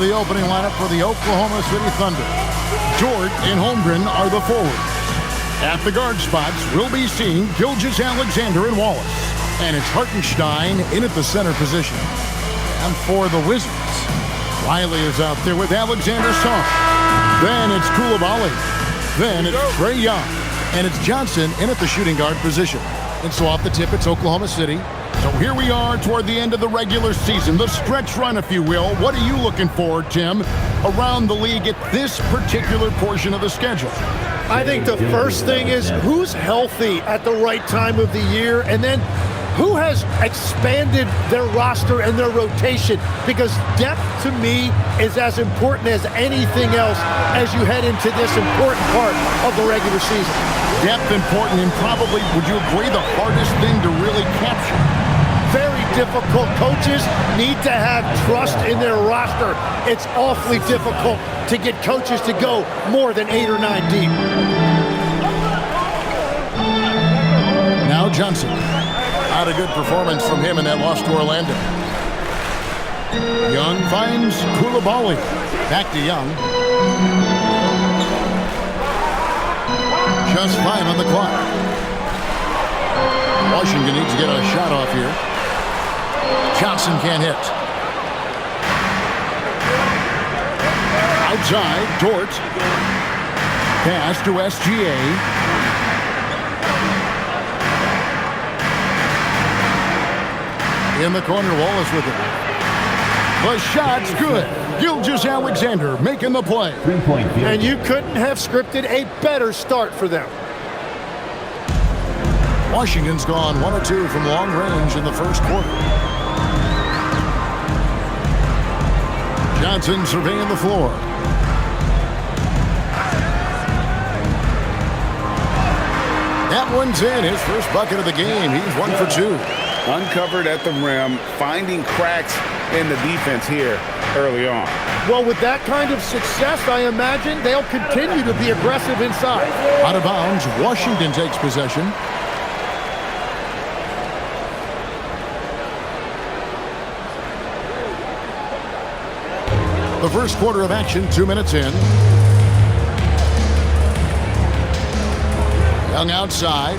the opening lineup for the Oklahoma City Thunder. Dort and Holmgren are the forwards. At the guard spots, we'll be seeing Gilgeous-Alexander and Wallace. And it's Hartenstein in at the center position. And for the Wizards, Riley is out there with Alexander Song. Then it's Coulibaly. Then it's Trae Young. And it's Johnson in at the shooting guard position. And so off the tip, it's Oklahoma City. So here we are toward the end of the regular season, the stretch run, if you will. What are you looking for, Tim, around the league at this particular portion of the schedule? I think the first thing is who's healthy at the right time of the year, and then who has expanded their roster and their rotation, because depth to me is as important as anything else as you head into this important part of the regular season. Depth important, and probably, would you agree, the hardest thing to really capture? Very difficult. Coaches need to have trust in their roster. It's awfully difficult to get coaches to go more than 8 or 9 deep. Now Johnson. Not a good performance from him in that loss to Orlando. Young finds Coulibaly. Back to Young. Just 5 on the clock. Washington needs to get a shot off here. Johnson can't hit. Outside, Dort. Pass to SGA. In the corner, Wallace with it. The shot's good. Gilgeous-Alexander making the play. And you couldn't have scripted a better start for them. Washington's gone 1 of 2 from long range in the first quarter. Johnson surveying the floor. That one's in. His first bucket of the game. He's 1 for 2. Uncovered at the rim, finding cracks in the defense here early on. Well, with that kind of success, I imagine they'll continue to be aggressive inside. Out of bounds, Washington takes possession. The first quarter of action, 2 minutes in. Young outside.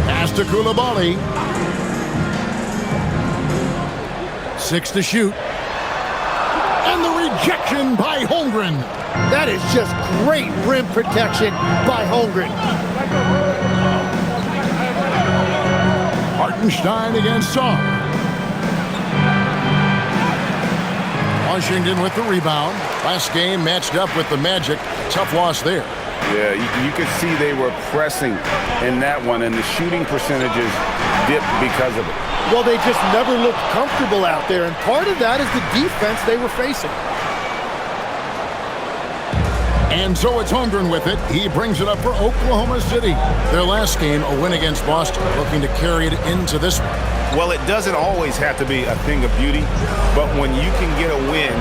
Pass to Coulibaly. 6 to shoot. And the rejection by Holmgren. That is just great rim protection by Holmgren. Hartenstein against Song. Washington with the rebound. Last game matched up with the Magic. Tough loss there. Yeah, you could see they were pressing in that one, and the shooting percentages dipped because of it. Well, they just never looked comfortable out there, and part of that is the defense they were facing. And so it's Holmgren with it. He brings it up for Oklahoma City. Their last game, a win against Boston, looking to carry it into this one. Well, it doesn't always have to be a thing of beauty, but when you can get a win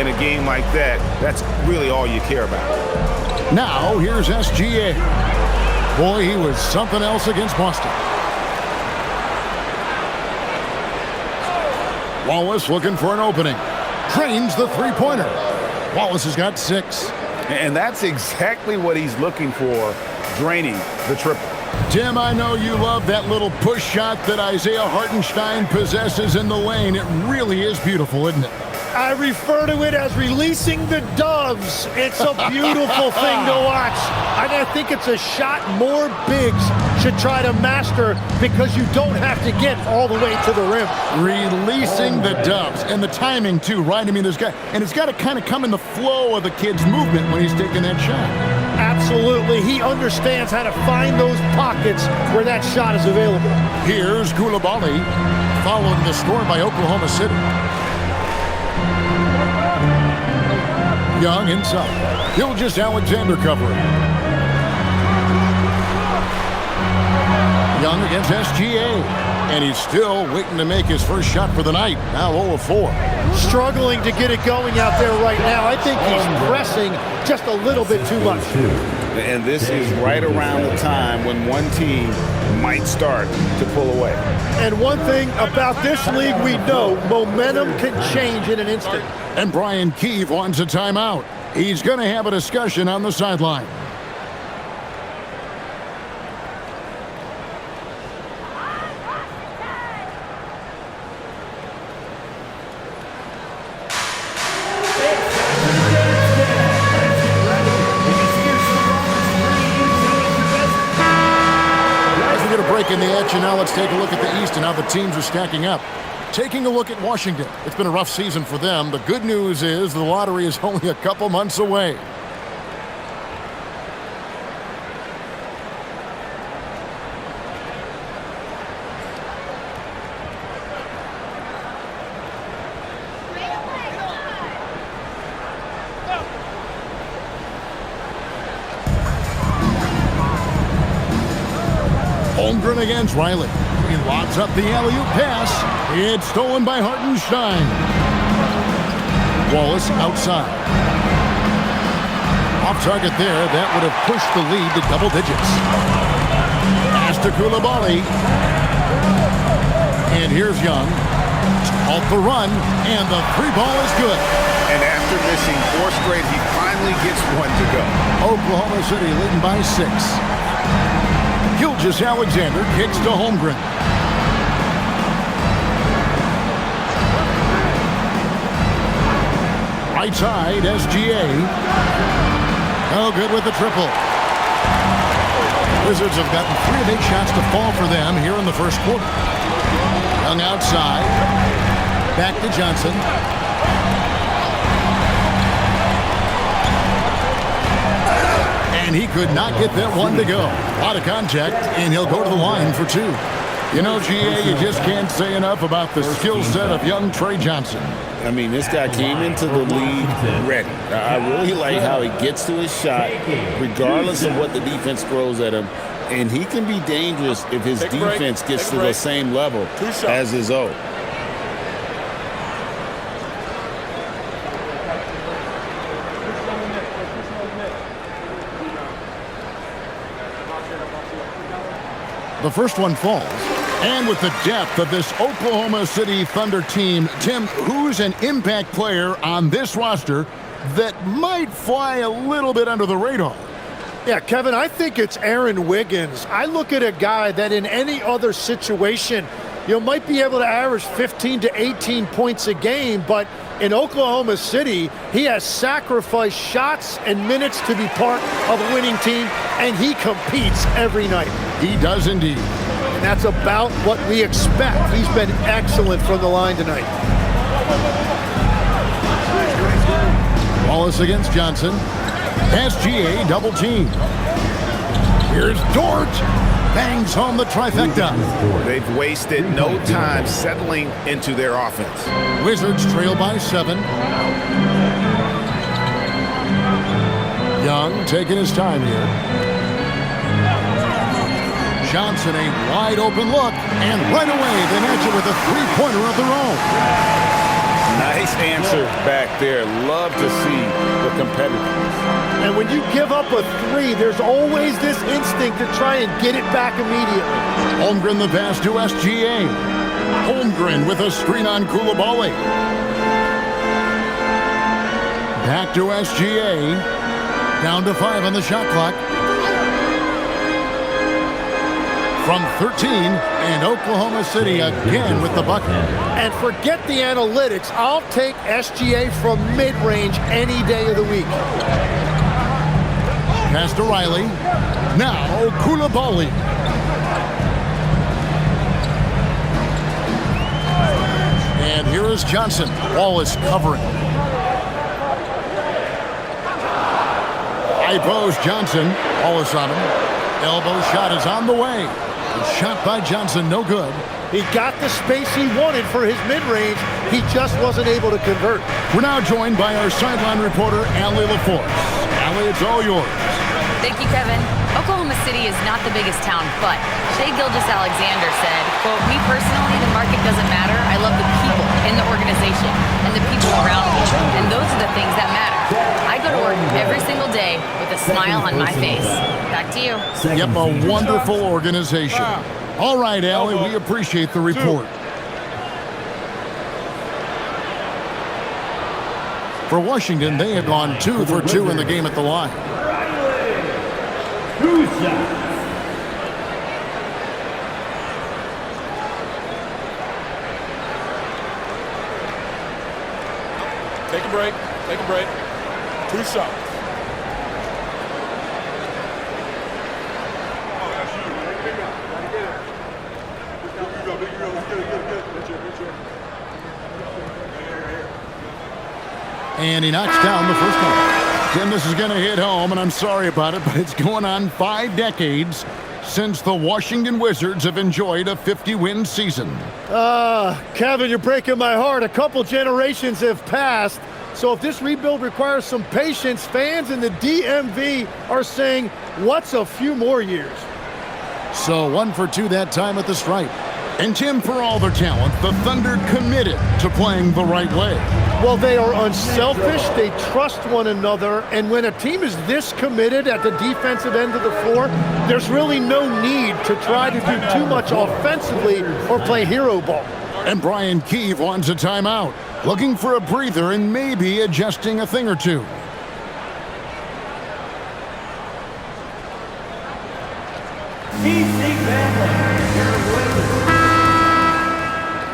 in a game like that, that's really all you care about. Now, here's SGA. Boy, he was something else against Boston. Wallace looking for an opening. Drains the three-pointer. Wallace has got 6. And that's exactly what he's looking for, draining the triple. Tim, I know you love that little push shot that Isaiah Hartenstein possesses in the lane. It really is beautiful, isn't it? I refer to it as releasing the doves. It's a beautiful thing to watch. And I think it's a shot more bigs should try to master, because you don't have to get all the way to the rim. Releasing the doves. And the timing, too, right? I mean, it's got to kind of come in the flow of the kid's movement when he's taking that shot. Absolutely. He understands how to find those pockets where that shot is available. Here's Coulibaly, following the score by Oklahoma City. Young inside. Gilgeous-Alexander covering. Young against SGA. And he's still waiting to make his first shot for the night. Now 0 of 4. Struggling to get it going out there right now. I think he's pressing just a little bit too much. And this is right around the time when one team might start to pull away. And one thing about this league we know, momentum can change in an instant. And Brian Keefe wants a timeout. He's going to have a discussion on the sideline. In the action now, let's take a look at the East and how the teams are stacking up. Taking a look at Washington. It's been a rough season for them. The good news is the lottery is only a couple months away. Holmgren against Riley. He lobs up the alley-oop pass. It's stolen by Hartenstein. Wallace outside. Off target there. That would have pushed the lead to double digits. Pass to Coulibaly. And here's Young. Off the run. And the three ball is good. And after missing 4 straight, he finally gets one to go. Oklahoma City leading by 6. Gilgeous Alexander kicks to Holmgren. Right side, SGA. No good with the triple. Wizards have gotten 3 of 8 shots to fall for them here in the first quarter. Young outside. Back to Johnson. And he could not get that one to go. A lot of contact, and he'll go to the line for 2. You know, GA, you just can't say enough about the skill set of young Trey Johnson. I mean, this guy came into the league ready. I really like how he gets to his shot, regardless of what the defense throws at him. And he can be dangerous if his defense gets to the same level as his own. The first one falls. And with the depth of this Oklahoma City Thunder team, Tim, who's an impact player on this roster that might fly a little bit under the radar? Yeah, Kevin, I think it's Aaron Wiggins. I look at a guy that in any other situation, might be able to average 15 to 18 points a game, but in Oklahoma City, he has sacrificed shots and minutes to be part of a winning team, and he competes every night. He does indeed. And that's about what we expect. He's been excellent from the line tonight. Wallace against Johnson. SGA double team. Here's Dort. Bangs home the trifecta. They've wasted no time settling into their offense. Wizards trail by 7. Young taking his time here. Johnson, a wide open look, and right away they match it with a three-pointer of their own. Nice answer back there. Love to see the competitiveness. And when you give up a 3, there's always this instinct to try and get it back immediately. Holmgren the pass to SGA. Holmgren with a screen on Coulibaly. Back to SGA. Down to 5 on the shot clock. From 13, and Oklahoma City again with the bucket. And forget the analytics. I'll take SGA from mid-range any day of the week. Pass to Riley. Now Coulibaly. And here is Johnson. Wallace covering. High post Johnson. Wallace on him. Elbow shot is on the way. The shot by Johnson, no good. He got the space he wanted for his mid-range. He just wasn't able to convert. We're now joined by our sideline reporter, Allie LaForce. Allie, it's all yours. Thank you, Kevin. Oklahoma City is not the biggest town, but Shai Gilgeous-Alexander said, quote, "Me personally, the market doesn't matter. I love the people in the organization and the people around me, and those are the things that matter. I go to work every single day with a smile on my face." Back to you. Yep, a wonderful organization. All right, Allie, we appreciate the report. For Washington, they had gone 2 for 2 in the game at the line. Take a break. Take a break. 2 shots. And he knocks down the first one. Tim, this is going to hit home, and I'm sorry about it, but it's going on 5 decades since the Washington Wizards have enjoyed a 50-win season. Kevin, you're breaking my heart. A couple generations have passed. So if this rebuild requires some patience, fans in the DMV are saying, what's a few more years? So 1 for 2 that time at the stripe. And Tim, for all their talent, the Thunder committed to playing the right way. Well, they are unselfish, they trust one another, and when a team is this committed at the defensive end of the floor, there's really no need to try to do too much offensively or play hero ball. And Brian Keefe wants a timeout, looking for a breather and maybe adjusting a thing or two.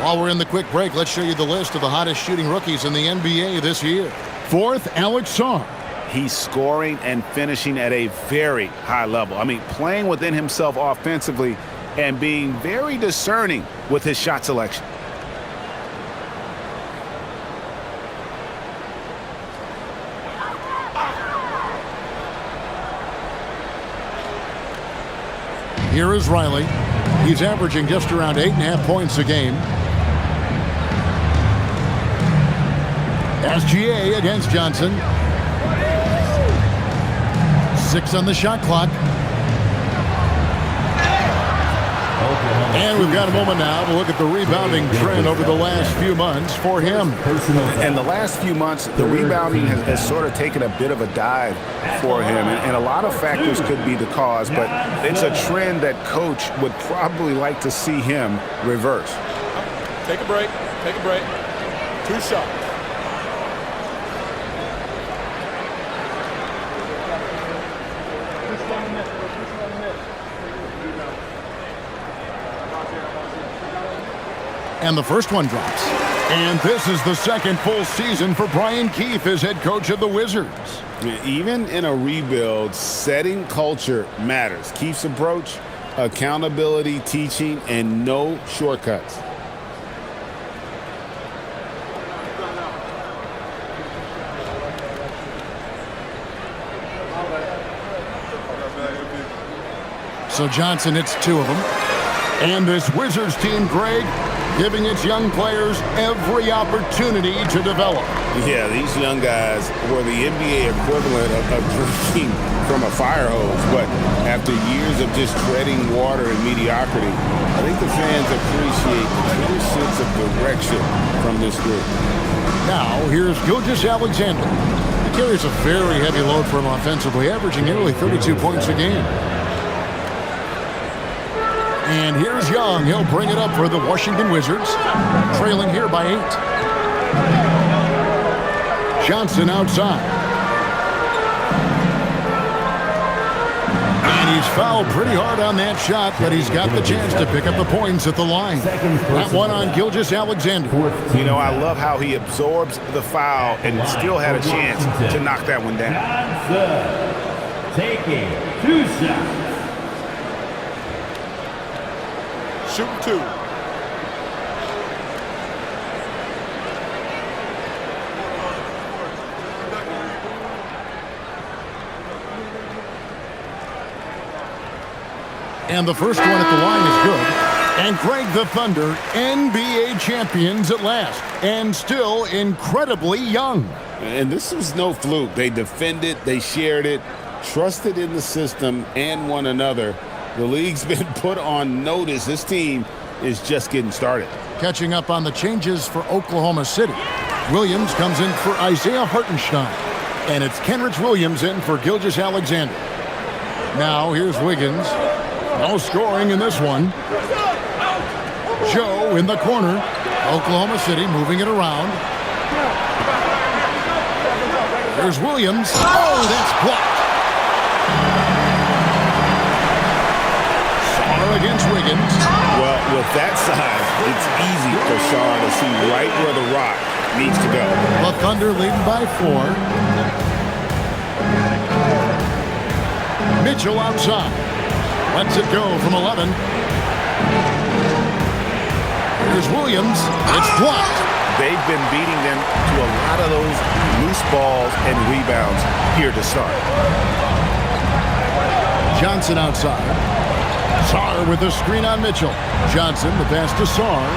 While we're in the quick break, let's show you the list of the hottest shooting rookies in the NBA this year. 4th, Alex Sarr. He's scoring and finishing at a very high level. I mean, playing within himself offensively and being very discerning with his shot selection. Here is Riley. He's averaging just around 8.5 points a game. SGA against Johnson. 6 on the shot clock. And we've got a moment now to look at the rebounding trend over the last few months for him. In the last few months, the rebounding has sort of taken a bit of a dive for him. And a lot of factors could be the cause, but it's a trend that coach would probably like to see him reverse. Take a break. Take a break. 2 shots. And the first one drops. And this is the second full season for Brian Keefe as head coach of the Wizards. Even in a rebuild, setting culture matters. Keefe's approach, accountability, teaching, and no shortcuts. So Johnson hits 2 of them. And this Wizards team, Greg, giving its young players every opportunity to develop. Yeah, these young guys were the NBA equivalent of drinking from a fire hose. But after years of just treading water and mediocrity, I think the fans appreciate the clear sense of direction from this group. Now, here's Gilgeous-Alexander. He carries a very heavy load for him offensively, averaging nearly 32 points a game. And here's Young. He'll bring it up for the Washington Wizards, trailing here by 8. Johnson outside. And he's fouled pretty hard on that shot, but he's got the chance to pick up the points at the line. That one on Gilgeous-Alexander. You know, I love how he absorbs the foul and still had a chance to knock that one down. Taking 2 shots. Shooting 2. And the first one at the line is good. And Greg, the Thunder, NBA champions at last, and still incredibly young. And this was no fluke. They defended, they shared it, trusted in the system and one another. The league's been put on notice. This team is just getting started. Catching up on the changes for Oklahoma City. Williams comes in for Isaiah Hartenstein. And it's Kenrich Williams in for Gilgeous-Alexander. Now here's Wiggins. No scoring in this one. Joe in the corner. Oklahoma City moving it around. There's Williams. Oh, that's blocked. Sarr against Wiggins. Well, with that size, it's easy for Sarr to see right where the rock needs to go. The Thunder leading by 4. Mitchell outside. Lets it go from 11. Here's Williams. It's blocked. They've been beating them to a lot of those loose balls and rebounds here to start. Johnson outside. Sarr with the screen on Mitchell. Johnson, the pass to Sarr.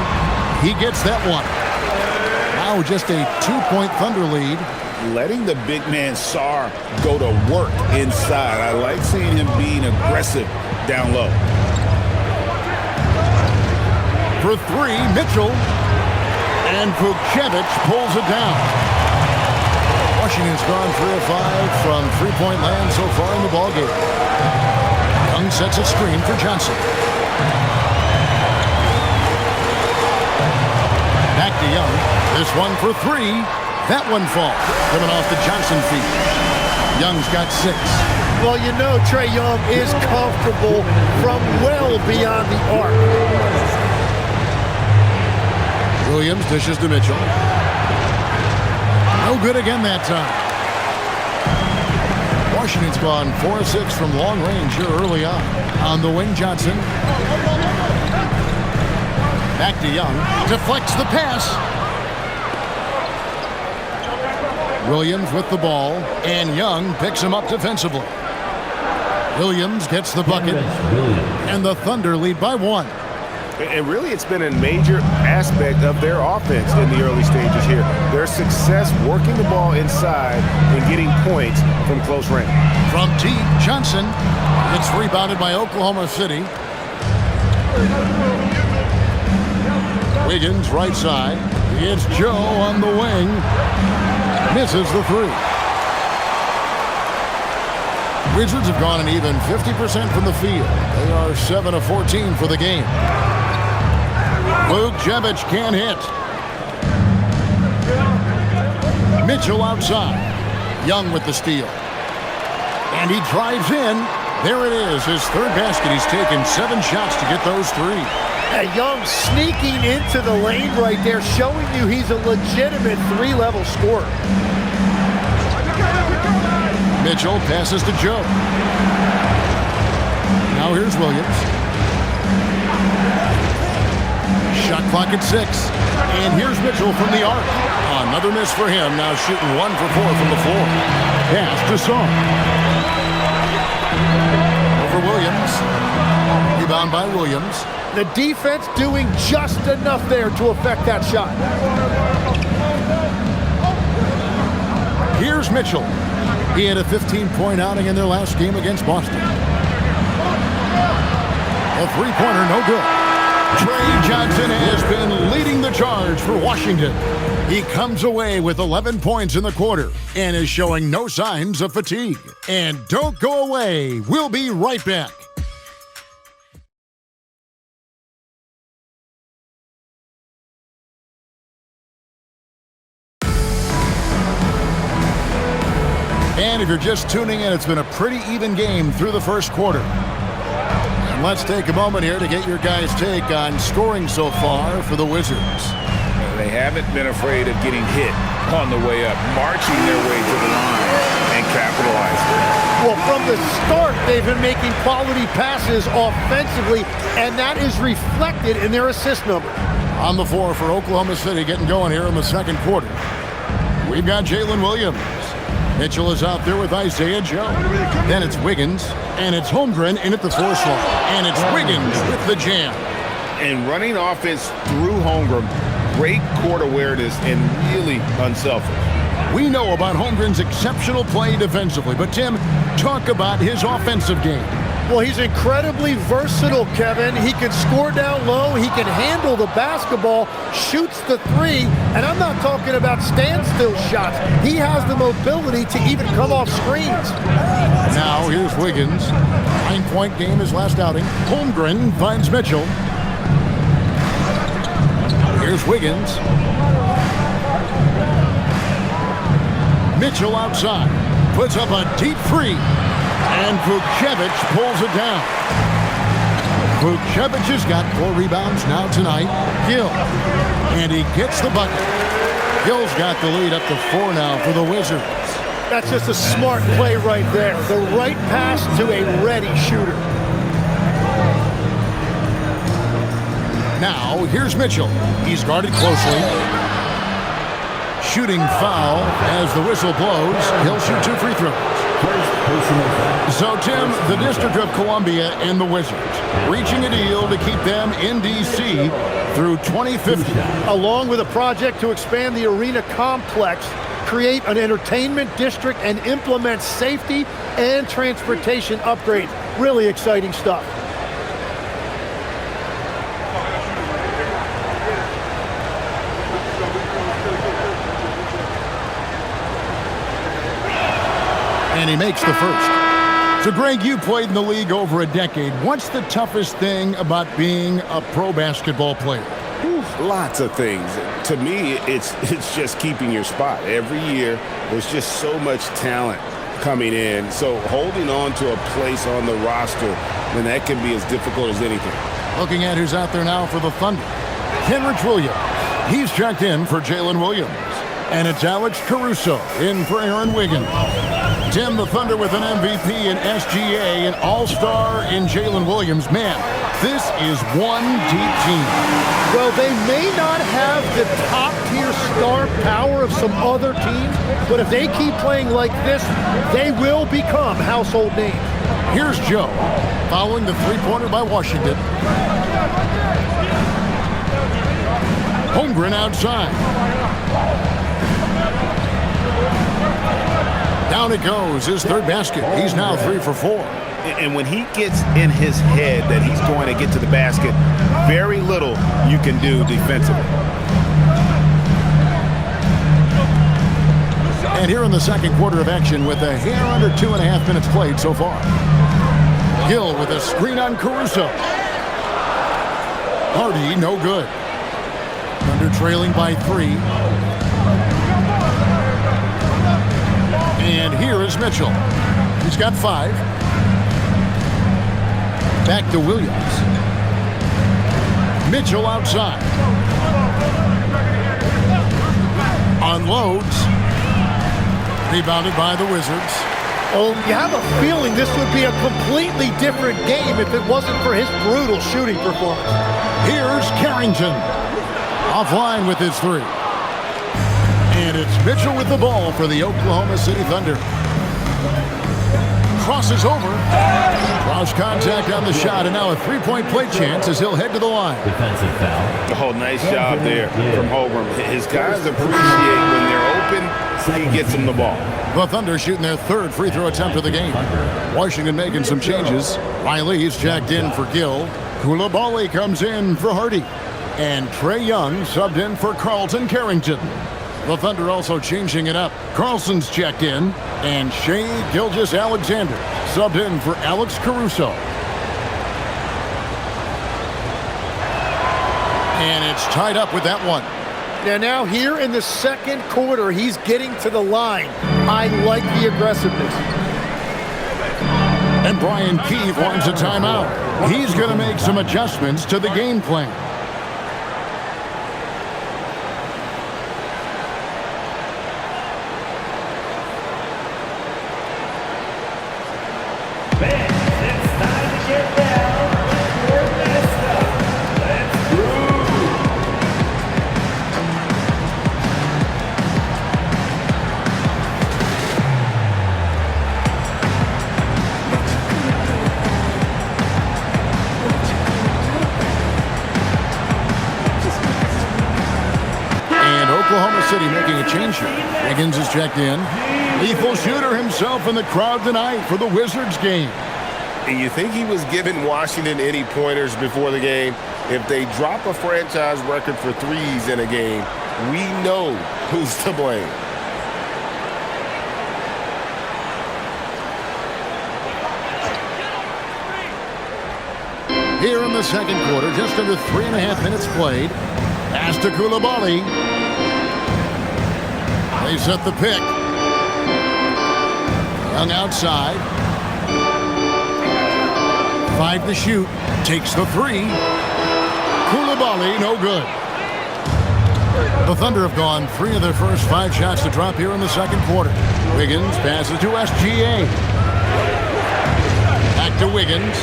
He gets that one. Now just a 2-point Thunder lead. Letting the big man Sarr go to work inside. I like seeing him being aggressive down low. For 3, Mitchell. And Vucevic pulls it down. Washington's gone 3 of 5 from three-point land so far in the ballgame. Young sets a screen for Johnson. Back to Young. This one for 3. That one falls. Coming off the Johnson feet. Young's got 6. Well, you know Trae Young is comfortable from well beyond the arc. Williams dishes to Mitchell. No good again that time. Washington's gone 4 of 6 from long range here early on. On the wing, Johnson. Back to Young. Deflects the pass. Williams with the ball, and Young picks him up defensively. Williams gets the bucket, and the Thunder lead by 1. And really, it's been a major aspect of their offense in the early stages here. Their success working the ball inside and getting points from close range. From deep, Johnson. It's rebounded by Oklahoma City. Wiggins right side. It's Joe on the wing. Misses the 3. Wizards have gone an even 50% from the field. They are 7 of 14 for the game. Vucevic can't hit. Mitchell outside. Young with the steal. And he drives in. There it is, his 3rd basket. He's taken 7 shots to get those 3. Young sneaking into the lane right there, showing you he's a legitimate 3-level scorer. Mitchell passes to Joe. Now here's Williams. Shot clock at 6. And here's Mitchell from the arc. Another miss for him. Now shooting 1 for 4 from the floor. Pass to Sarr. Over Williams. Rebound by Williams. The defense doing just enough there to affect that shot. Here's Mitchell. He had a 15-point outing in their last game against Boston. A three-pointer, no good. Trae Johnson has been leading the charge for Washington. He comes away with 11 points in the quarter and is showing no signs of fatigue. And don't go away. We'll be right back. And if you're just tuning in, it's been a pretty even game through the first quarter. And let's take a moment here to get your guys' take on scoring so far for the Wizards. They haven't been afraid of getting hit on the way up, marching their way to the line and capitalizing. Well, from the start, they've been making quality passes offensively, and that is reflected in their assist number. On the floor for Oklahoma City, getting going here in the second quarter. We've got Jalen Williams. Mitchell is out there with Isaiah Joe. Then it's Wiggins, and it's Holmgren in at the 4 slot. And it's Wiggins with the jam. And running offense through Holmgren, great court awareness and really unselfish. We know about Holmgren's exceptional play defensively, but Tim, talk about his offensive game. Well, he's incredibly versatile, Kevin. He can score down low. He can handle the basketball, shoots the three, and I'm not talking about standstill shots. He has the mobility to even come off screens. Now, here's Wiggins. 9-point game his last outing. Holmgren finds Mitchell. Here's Wiggins. Mitchell outside. Puts up a deep three. And Vucevic pulls it down. Vucevic has got 4 rebounds now tonight. Gill. And he gets the bucket. Gill's got the lead up to 4 now for the Wizards. That's just a smart play right there. The right pass to a ready shooter. Now, here's Mitchell. He's guarded closely. Shooting foul as the whistle blows. He'll shoot 2 free throws. So, Tim, the District of Columbia and the Wizards reaching a deal to keep them in D.C. through 2050. Along with a project to expand the arena complex, create an entertainment district, and implement safety and transportation upgrades. Really exciting stuff. And he makes the first. So, Greg, you played in the league over a decade. What's the toughest thing about being a pro basketball player? Lots of things. To me, it's just keeping your spot. Every year, there's just so much talent coming in. So holding on to a place on the roster, then that can be as difficult as anything. Looking at who's out there now for the Thunder. Kenrich Williams. He's checked in for Jalen Williams. And it's Alex Caruso in for Aaron Wiggins. Tim, the Thunder with an MVP in SGA, an all-star in Jalen Williams. Man, this is one deep team. Well, they may not have the top-tier star power of some other teams, but if they keep playing like this, they will become household names. Here's Joe, following the three-pointer by Washington. Holmgren outside. Down it goes, his third basket. He's now 3 for 4. And when he gets in his head that he's going to get to the basket, very little you can do defensively. And here in the second quarter of action with a hair under 2.5 minutes played so far. Gill with a screen on Caruso. Hardy, no good. Thunder trailing by 3. And here is Mitchell. He's got 5. Back to Williams. Mitchell outside. Unloads. Rebounded by the Wizards. Oh, you have a feeling this would be a completely different game if it wasn't for his brutal shooting performance. Here's Carrington. Offline with his 3. And it's Mitchell with the ball for the Oklahoma City Thunder. Crosses over. Cross contact on the shot, and now a 3-point play chance as he'll head to the line. Defensive foul. Oh, nice job there from Holmgren. His guys appreciate when they're open, he gets them the ball. The Thunder shooting their 3rd free throw attempt of the game. Washington making some changes. Riley's checked in for Gill. Koulibaly comes in for Hardy. And Trey Young subbed in for Carlton Carrington. The Thunder also changing it up. Carlson's checked in, and Shai Gilgeous-Alexander subbed in for Alex Caruso. And it's tied up with that one. Now here in the second quarter, he's getting to the line. I like the aggressiveness. And Brian Keefe wants a timeout. He's going to make some adjustments to the game plan. City making a change here. Wiggins is checked in. Lethal shooter himself in the crowd tonight for the Wizards game. And you think he was giving Washington any pointers before the game? If they drop a franchise record for threes in a game, we know who's to blame. Here in the second quarter, just under 3.5 minutes played. Pass to Koulibaly. They set the pick. Young outside. 5 to shoot. Takes the 3. Koulibaly, no good. The Thunder have gone 3 of their first 5 shots to drop here in the second quarter. Wiggins passes to SGA. Back to Wiggins.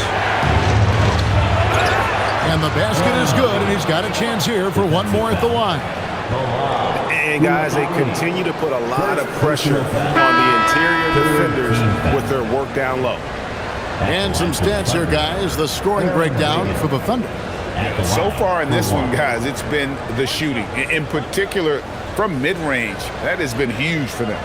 And the basket is good, and he's got a chance here for one more at the line. And, guys, they continue to put a lot of pressure on the interior defenders with their work down low. And some stats here, guys. The scoring breakdown for the Thunder. So far in this one, guys, it's been the shooting. In particular, from mid-range. That has been huge for them.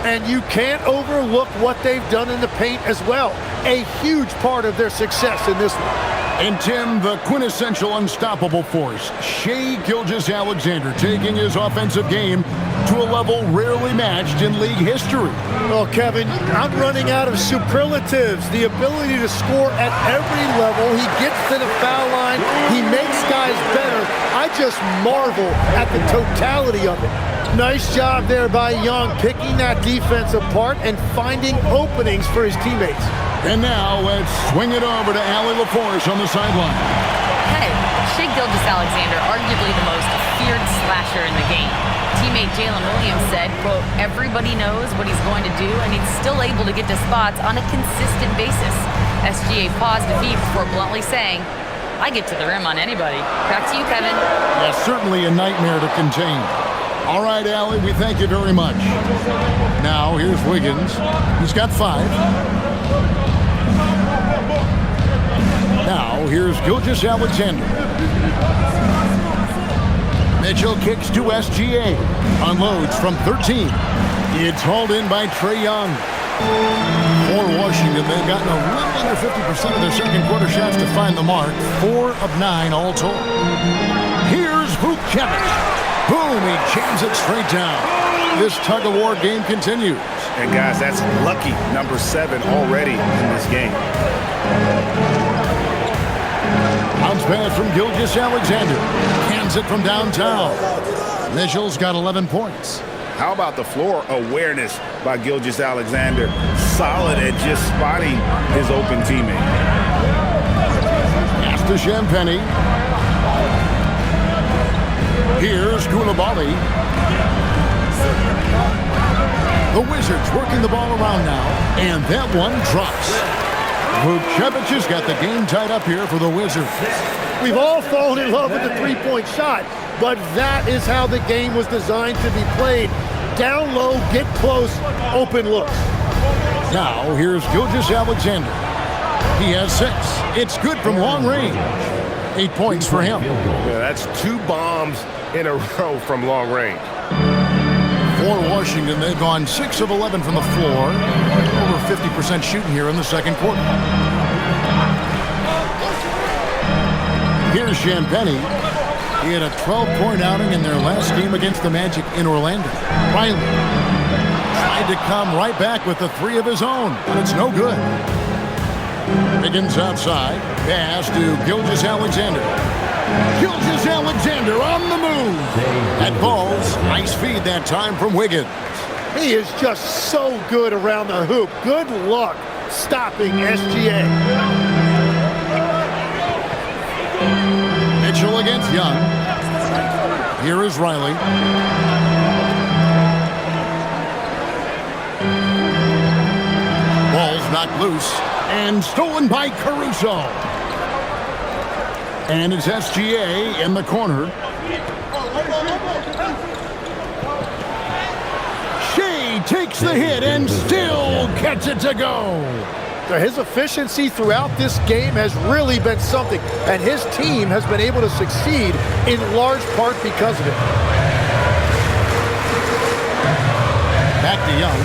And you can't overlook what they've done in the paint as well. A huge part of their success in this one. And Tim, the quintessential unstoppable force, Shai Gilgeous-Alexander, taking his offensive game to a level rarely matched in league history. Well, Kevin, I'm running out of superlatives. The ability to score at every level. He gets to the foul line. He makes guys better. I just marvel at the totality of it. Nice job there by Young, picking that defense apart and finding openings for his teammates. And now let's swing it over to Allie LaForce on the sideline. Hey, Shai Gilgeous-Alexander, arguably the most feared slasher in the game. Teammate Jalen Williams said, quote, everybody knows what he's going to do, and he's still able to get to spots on a consistent basis. SGA paused the feed before bluntly saying, I get to the rim on anybody. Back to you, Kevin. That's certainly a nightmare to contain. All right, Allie, we thank you very much. Now, here's Wiggins. He's got 5. Now, here's Gilgeous-Alexander. Mitchell kicks to SGA. Unloads from 13. It's hauled in by Trae Young. For Washington, they've gotten a little under 50% of their second quarter shots to find the mark. 4 of 9 all told. Here's Vucevic. Boom, he jams it straight down. This tug-of-war game continues. And, guys, that's lucky number 7 already in this game. Bounce pass from Gilgeous-Alexander. Hands it from downtown. Mitchell's got 11 points. How about the floor awareness by Gilgeous-Alexander? Solid at just spotting his open teammate. Pass to Champagnie. Here's Koulibaly. The Wizards working the ball around now, and that one drops. Vucevic has got the game tied up here for the Wizards. We've all fallen in love with the three-point shot, but that is how the game was designed to be played. Down low, get close, open looks. Now, here's Gilgeous-Alexander. He has 6. It's good from long range. 8 points for him. Yeah, that's 2 bombs in a row from long range. For Washington, they've gone 6 of 11 from the floor. Over 50% shooting here in the second quarter. Here's Champagnie. He had a 12-point outing in their last game against the Magic in Orlando. Riley tried to come right back with the 3 of his own, but it's no good. Wiggins outside. Pass to Gilgeous-Alexander. Gilgeous-Alexander on the move. That ball's nice feed that time from Wiggins. He is just so good around the hoop. Good luck stopping SGA. Mitchell against Young. Here is Riley. Ball's knocked loose and stolen by Caruso. And it's SGA in the corner. Shai takes the hit and still gets it to go. His efficiency throughout this game has really been something, and his team has been able to succeed in large part because of it. Back to Young.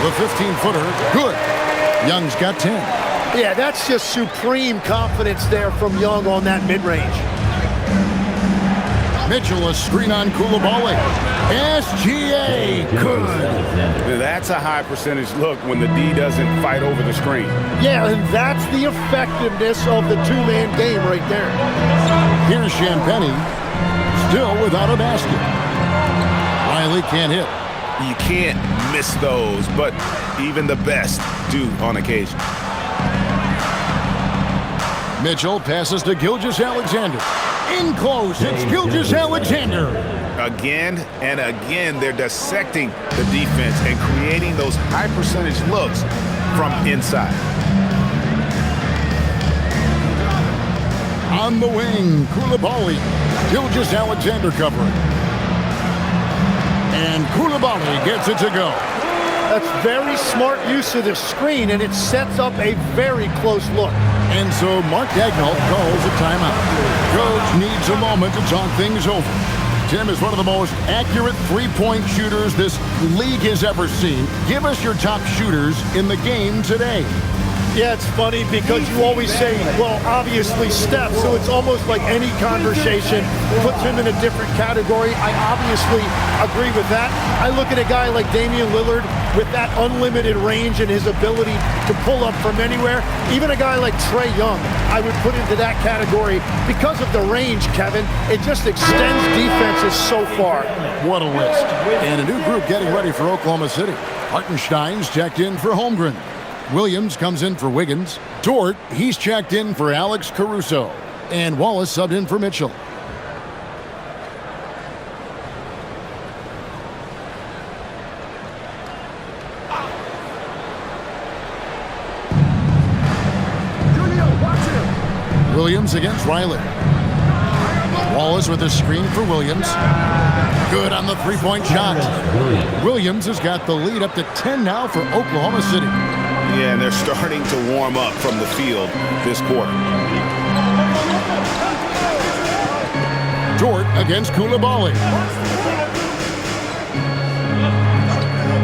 The 15-footer, good. Young's got 10. Yeah, that's just supreme confidence there from Young on that mid-range. Mitchell, a screen on Koulibaly. SGA, good. That's a high percentage look when the D doesn't fight over the screen. Yeah, and that's the effectiveness of the two-man game right there. Here's Champagny, still without a basket. Riley can't hit. You can't miss those, but even the best do on occasion. Mitchell passes to Gilgeous-Alexander. In close, it's Gilgeous-Alexander. Again and again, they're dissecting the defense and creating those high percentage looks from inside. On the wing, Koulibaly. Gilgeous-Alexander covering. And Koulibaly gets it to go. That's very smart use of the screen, and it sets up a very close look. And so Mark Daigneault calls a timeout. Coach needs a moment to talk things over. Tim is one of the most accurate three-point shooters this league has ever seen. Give us your top shooters in the game today. Yeah, it's funny because you always say, well, obviously Steph, so it's almost like any conversation puts him in a different category. I obviously agree with that. I look at a guy like Damian Lillard with that unlimited range and his ability to pull up from anywhere. Even a guy like Trae Young, I would put into that category because of the range, Kevin. It just extends defenses so far. What a list. And a new group getting ready for Oklahoma City. Hartenstein's checked in for Holmgren. Williams comes in for Wiggins. Dort, he's checked in for Alex Caruso. And Wallace subbed in for Mitchell. Williams against Riley. Wallace with a screen for Williams. Good on the three-point shot. Williams has got the lead up to 10 now for Oklahoma City. Yeah, and they're starting to warm up from the field this quarter. Dort against Koulibaly.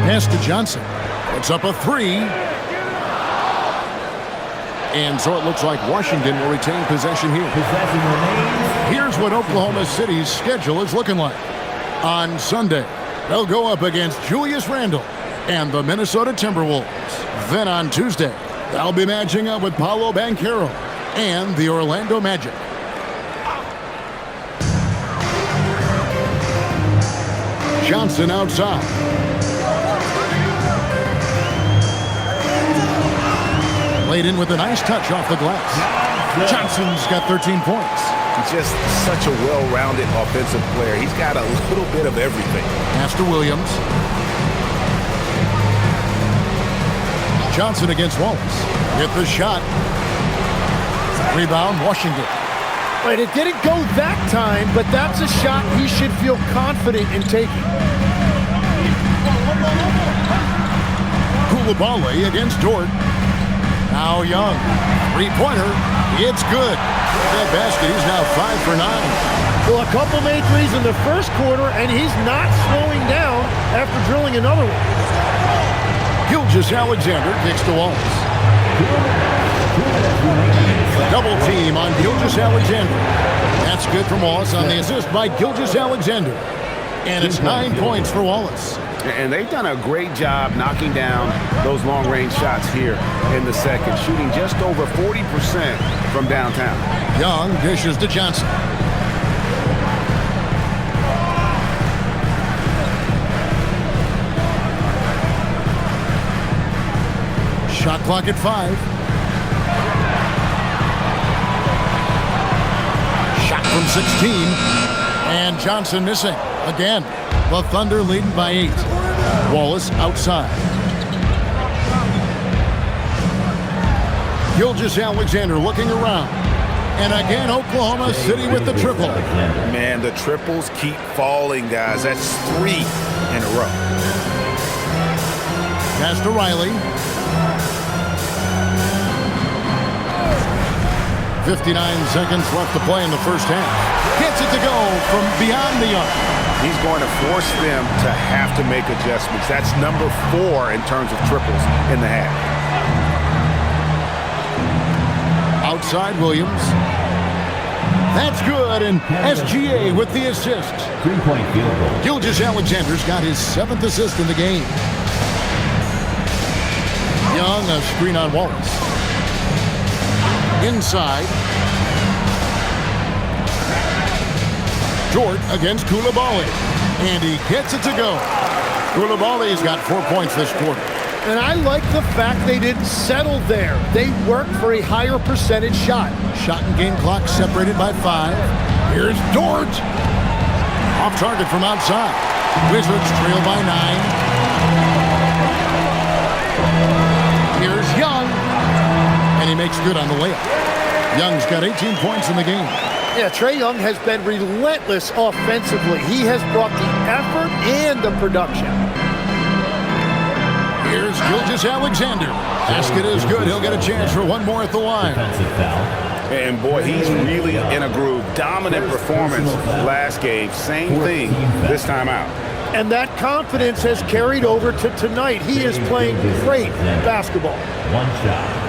Pass to Johnson. Puts up a three. And so it looks like Washington will retain possession here. Here's what Oklahoma City's schedule is looking like. On Sunday, they'll go up against Julius Randle and the Minnesota Timberwolves. Then on Tuesday, they'll be matching up with Paolo Banchero and the Orlando Magic. Johnson outside. Laid in with a nice touch off the glass. Johnson's got 13 points. He's just such a well-rounded offensive player. He's got a little bit of everything. Pass to Williams. Johnson against Wallace. Get the shot. Rebound, Washington. Right, it didn't go that time, but that's a shot he should feel confident in taking. Koulibaly against Dort. Now Young. Three-pointer. It's good. That basket, he's now 5 for 9. Well, a couple made threes in the first quarter, and he's not slowing down after drilling another one. Gilgeous-Alexander kicks to Wallace. Double team on Gilgeous-Alexander. That's good from Wallace on the assist by Gilgeous-Alexander. And it's 9 points for Wallace. And they've done a great job knocking down those long-range shots here in the second, shooting just over 40% from downtown. Young dishes to Johnson. Shot clock at 5. Shot from 16. And Johnson missing again. The Thunder leading by 8. Wallace outside. Gilgeous-Alexander looking around. And again, Oklahoma City with the triple. Man, the triples keep falling, guys. That's 3 in a row. Pass to Riley. 59 seconds left to play in the first half. Gets it to go from beyond the arc. He's going to force them to have to make adjustments. That's number 4 in terms of triples in the half. Outside Williams. That's good, and SGA with the assist. 3-point field goal. Gilgeous-Alexander's got his 7th assist in the game. Young, a screen on Wallace. Inside. Jordan against Coulibaly. And he gets it to go. Coulibaly's got 4 points this quarter. And I like the fact they didn't settle there. They worked for a higher percentage shot. Shot and game clock separated by 5. Here's Dort. Off target from outside. Wizards trail by 9. Here's Young. And he makes good on the layup. Young's got 18 points in the game. Yeah, Trae Young has been relentless offensively. He has brought the effort and the production. Here's Gilgeous-Alexander. Basket is good. He'll get a chance for one more at the line. Defensive foul. And boy, he's really in a groove. Dominant performance last game. Same thing this time out. And that confidence has carried over to tonight. He is playing great basketball. One shot.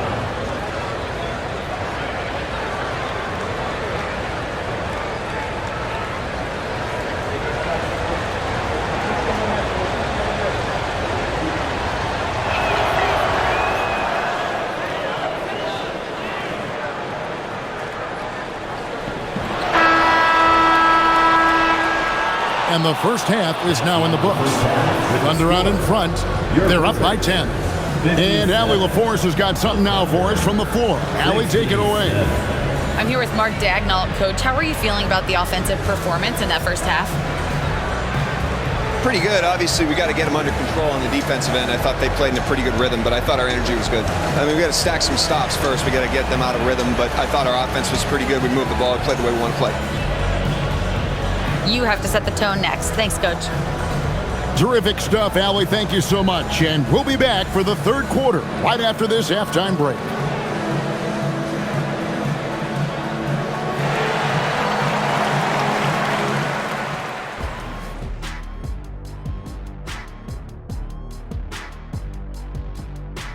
And the first half is now in the books. Thunder out in front. They're up by 10. And Allie LaForce has got something now for us from the floor. Allie, take it away. I'm here with Mark Dagnall. Coach, how are you feeling about the offensive performance in that first half? Pretty good. Obviously, we got to get them under control on the defensive end. I thought they played in a pretty good rhythm, but I thought our energy was good. I mean, we got to stack some stops first. We got to get them out of rhythm, but I thought our offense was pretty good. We moved the ball, played the way we want to play. You have to set the tone next. Thanks, Coach. Terrific stuff, Allie. Thank you so much. And we'll be back for the third quarter right after this halftime break.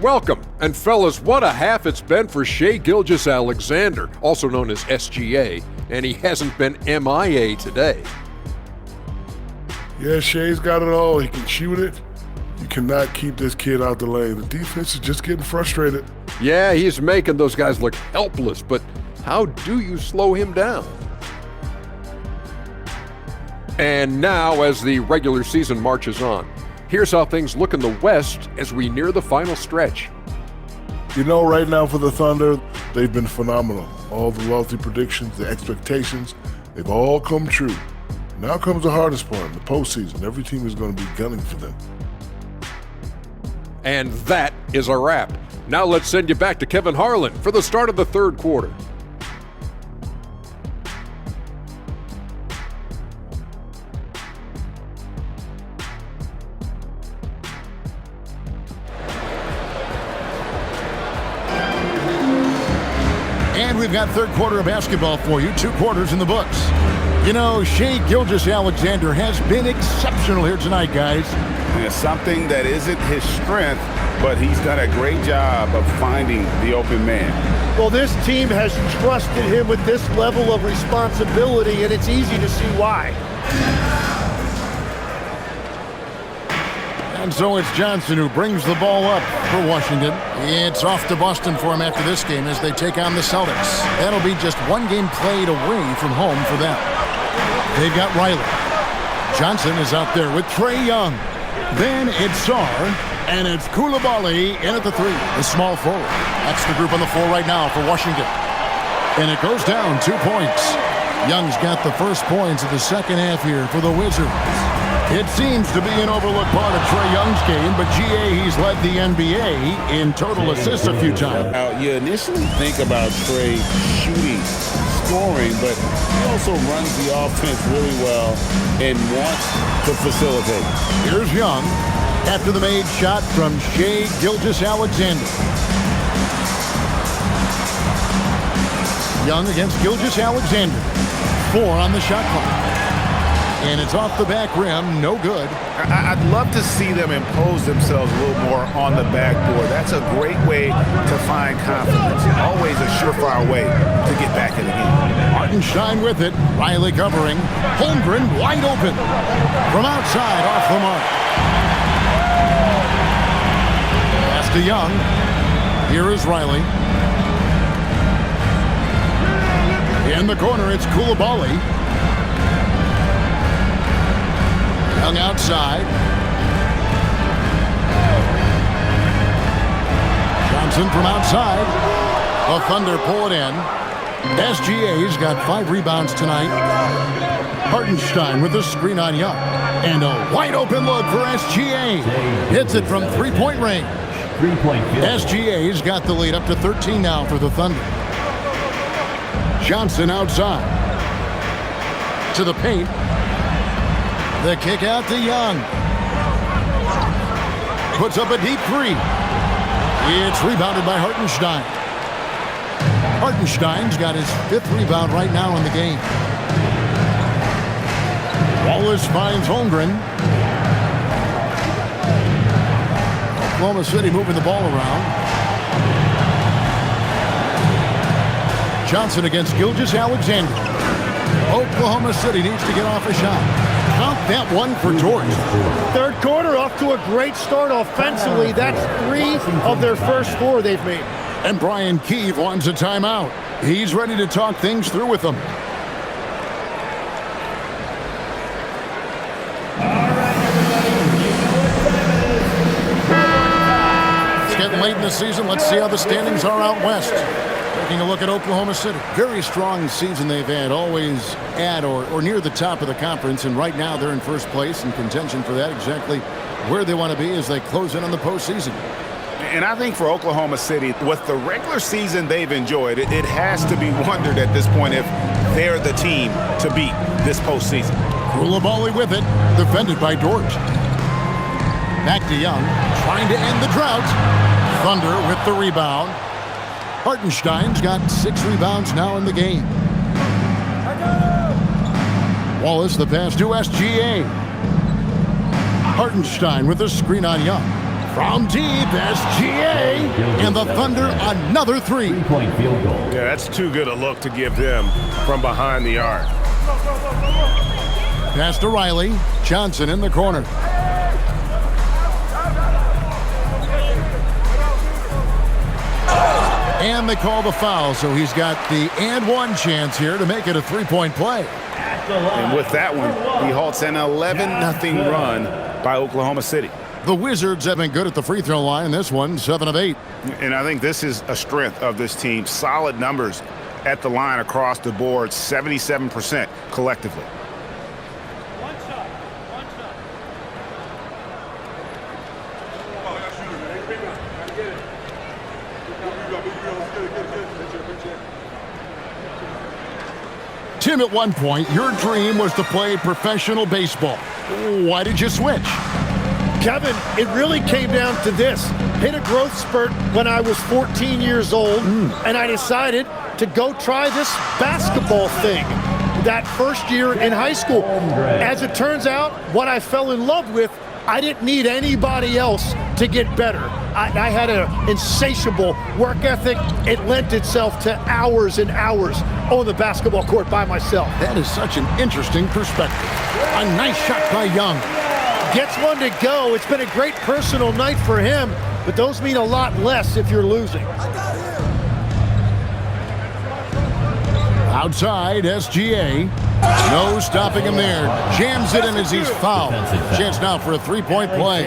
Welcome, and fellas, what a half it's been for Shai Gilgeous-Alexander, also known as SGA, and he hasn't been MIA today. Yeah, Shai's got it all. He can shoot it. You cannot keep this kid out the lane. The defense is just getting frustrated. Yeah, he's making those guys look helpless, but how do you slow him down? And now, as the regular season marches on, here's how things look in the West as we near the final stretch. You know, right now for the Thunder, they've been phenomenal. All the lofty predictions, the expectations, they've all come true. Now comes the hardest part, in the postseason. Every team is going to be gunning for them. And that is a wrap. Now let's send you back to Kevin Harlan for the start of the third quarter. And we've got third quarter of basketball for you. 2 quarters in the books. You know, Shai Gilgeous-Alexander has been exceptional here tonight, guys. And it's something that isn't his strength, but he's done a great job of finding the open man. Well, this team has trusted him with this level of responsibility, and it's easy to see why. And so it's Johnson who brings the ball up for Washington. It's off to Boston for him after this game as they take on the Celtics. That'll be just one game played away from home for them. They've got Riley. Johnson is out there with Trae Young. Then it's Sarr, and it's Coulibaly in at the 3, the small forward. That's the group on the floor right now for Washington. And it goes down 2 points. Young's got the first points of the second half here for the Wizards. It seems to be an overlooked part of Trae Young's game, but GA, he's led the NBA in total assists a few times. Now, you initially think about Trae shooting, scoring, but he also runs the offense really well and wants to facilitate. Here's Young after the made shot from Shai Gilgeous-Alexander. Young against Gilgeous-Alexander. 4 on the shot clock. And it's off the back rim, no good. I'd love to see them impose themselves a little more on the backboard. That's a great way to find confidence. Always a surefire way to get back in the game. Hartenstein with it. Riley covering. Holmgren wide open. From outside, off the mark. Pass to Young. Here is Riley. In the corner, it's Coulibaly. Young outside. Johnson from outside. The Thunder pull it in. SGA's got 5 rebounds tonight. Hartenstein with a screen on Young. And a wide open look for SGA. Hits it from 3-point range. SGA's got the lead up to 13 now for the Thunder. Johnson outside. To the paint. The kick out to Young. Puts up a deep 3. It's rebounded by Hartenstein. Hartenstein's got his 5th rebound right now in the game. Wallace finds Holmgren. Oklahoma City moving the ball around. Johnson against Gilgeous-Alexander. Oklahoma City needs to get off a shot. Count that one for George. Third quarter off to a great start offensively. That's 3 of their first 4 they've made. And Brian Keefe wants a timeout. He's ready to talk things through with them. It's getting late in the season. Let's see how the standings are out west. Taking a look at Oklahoma City. Very strong season they've had, always at or near the top of the conference, and right now they're in first place in contention for that, exactly where they want to be as they close in on the postseason. And I think for Oklahoma City, with the regular season they've enjoyed, it has to be wondered at this point if they're the team to beat this postseason. Coulibaly with it, defended by Dort. Back to Young, trying to end the drought. Thunder with the rebound. Hartenstein's got 6 rebounds now in the game. Wallace the pass to SGA. Hartenstein with a screen on Young. From deep, SGA. And the Thunder another 3. 3-point field goal. Yeah, that's too good a look to give them from behind the arc. Pass to Riley. Johnson in the corner. And they call the foul, so he's got the and 1 chance here to make it a 3-point play. And with that one, he halts an 11-0 run by Oklahoma City. The Wizards have been good at the free throw line. This one, 7 of 8. And I think this is a strength of this team. Solid numbers at the line across the board, 77% collectively. Tim, at one point, your dream was to play professional baseball. Why did you switch? Kevin, it really came down to this. Hit a growth spurt when I was 14 years old, and I decided to go try this basketball thing that first year in high school. As it turns out, what I fell in love with, I didn't need anybody else to get better. I had an insatiable work ethic. It lent itself to hours and hours on the basketball court by myself. That is such an interesting perspective. A nice shot by Young. Gets one to go. It's been a great personal night for him, but those mean a lot less if you're losing. Outside, SGA. No stopping him there. Jams it in as he's fouled. Chance now for a 3-point play.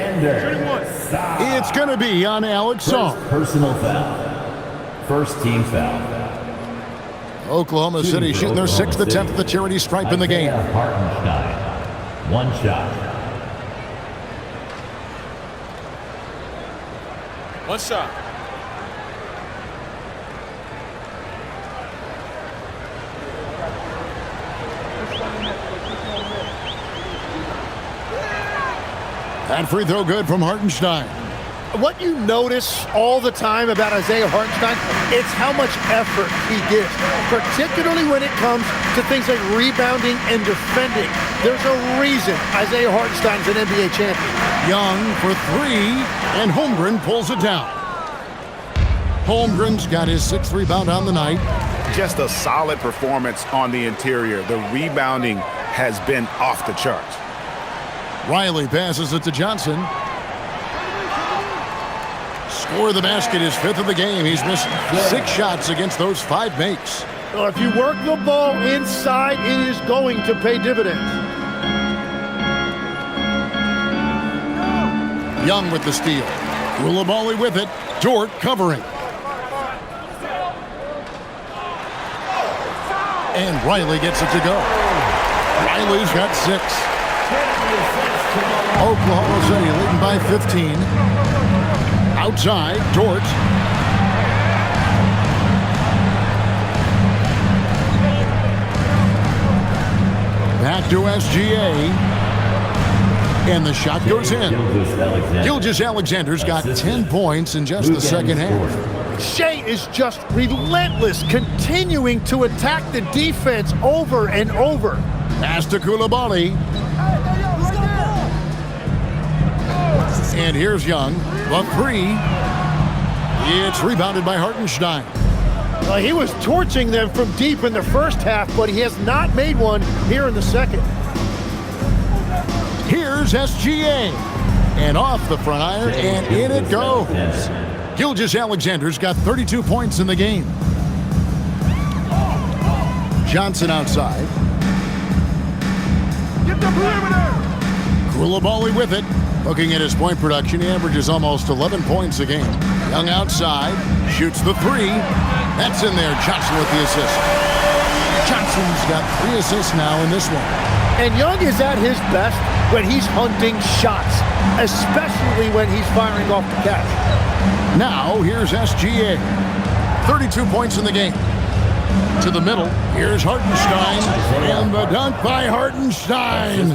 It's going to be on Alex Song. Personal foul. First team foul. Oklahoma City shooting their 6th attempt at the charity stripe in the game. Hartenstein. 1 shot. 1 shot. That free throw good from Hartenstein. what you notice all the time about Isaiah Hartenstein, it's how much effort he gives, particularly when it comes to things like rebounding and defending. There's a reason Isaiah Hartenstein's an NBA champion. Young for three, and Holmgren pulls it down. Holmgren's got his 6th rebound on the night. Just a solid performance on the interior. The rebounding has been off the charts. Riley passes it to Johnson. Score the basket, his 5th of the game. He's missed 6 shots against those 5 makes. Well, if you work the ball inside, it is going to pay dividends. Young with the steal. Koulibaly with it. Dort covering. And Riley gets it to go. Riley's got 6. Oklahoma City leading by 15. Outside, Dort. Back to SGA. And the shot goes in. Gilgeous-Alexander's got 10 points in just the second half. Shea is just relentless, continuing to attack the defense over and over. Pass to Koulibaly. And here's Young. The 3. It's rebounded by Hartenstein. He was torching them from deep in the first half, but he has not made one here in the second. Here's SGA. And off the front iron, and in it goes. Gilgeous-Alexander's got 32 points in the game. Johnson outside. Get the perimeter! Koulibaly with it. Looking at his point production, he averages almost 11 points a game. Young outside, shoots the 3. That's in there. Johnson with the assist. Johnson's got 3 assists now in this one. And Young is at his best when he's hunting shots, especially when he's firing off the catch. Now, here's SGA. 32 points in the game. To the middle, here's Hartenstein, and the dunk by Hartenstein.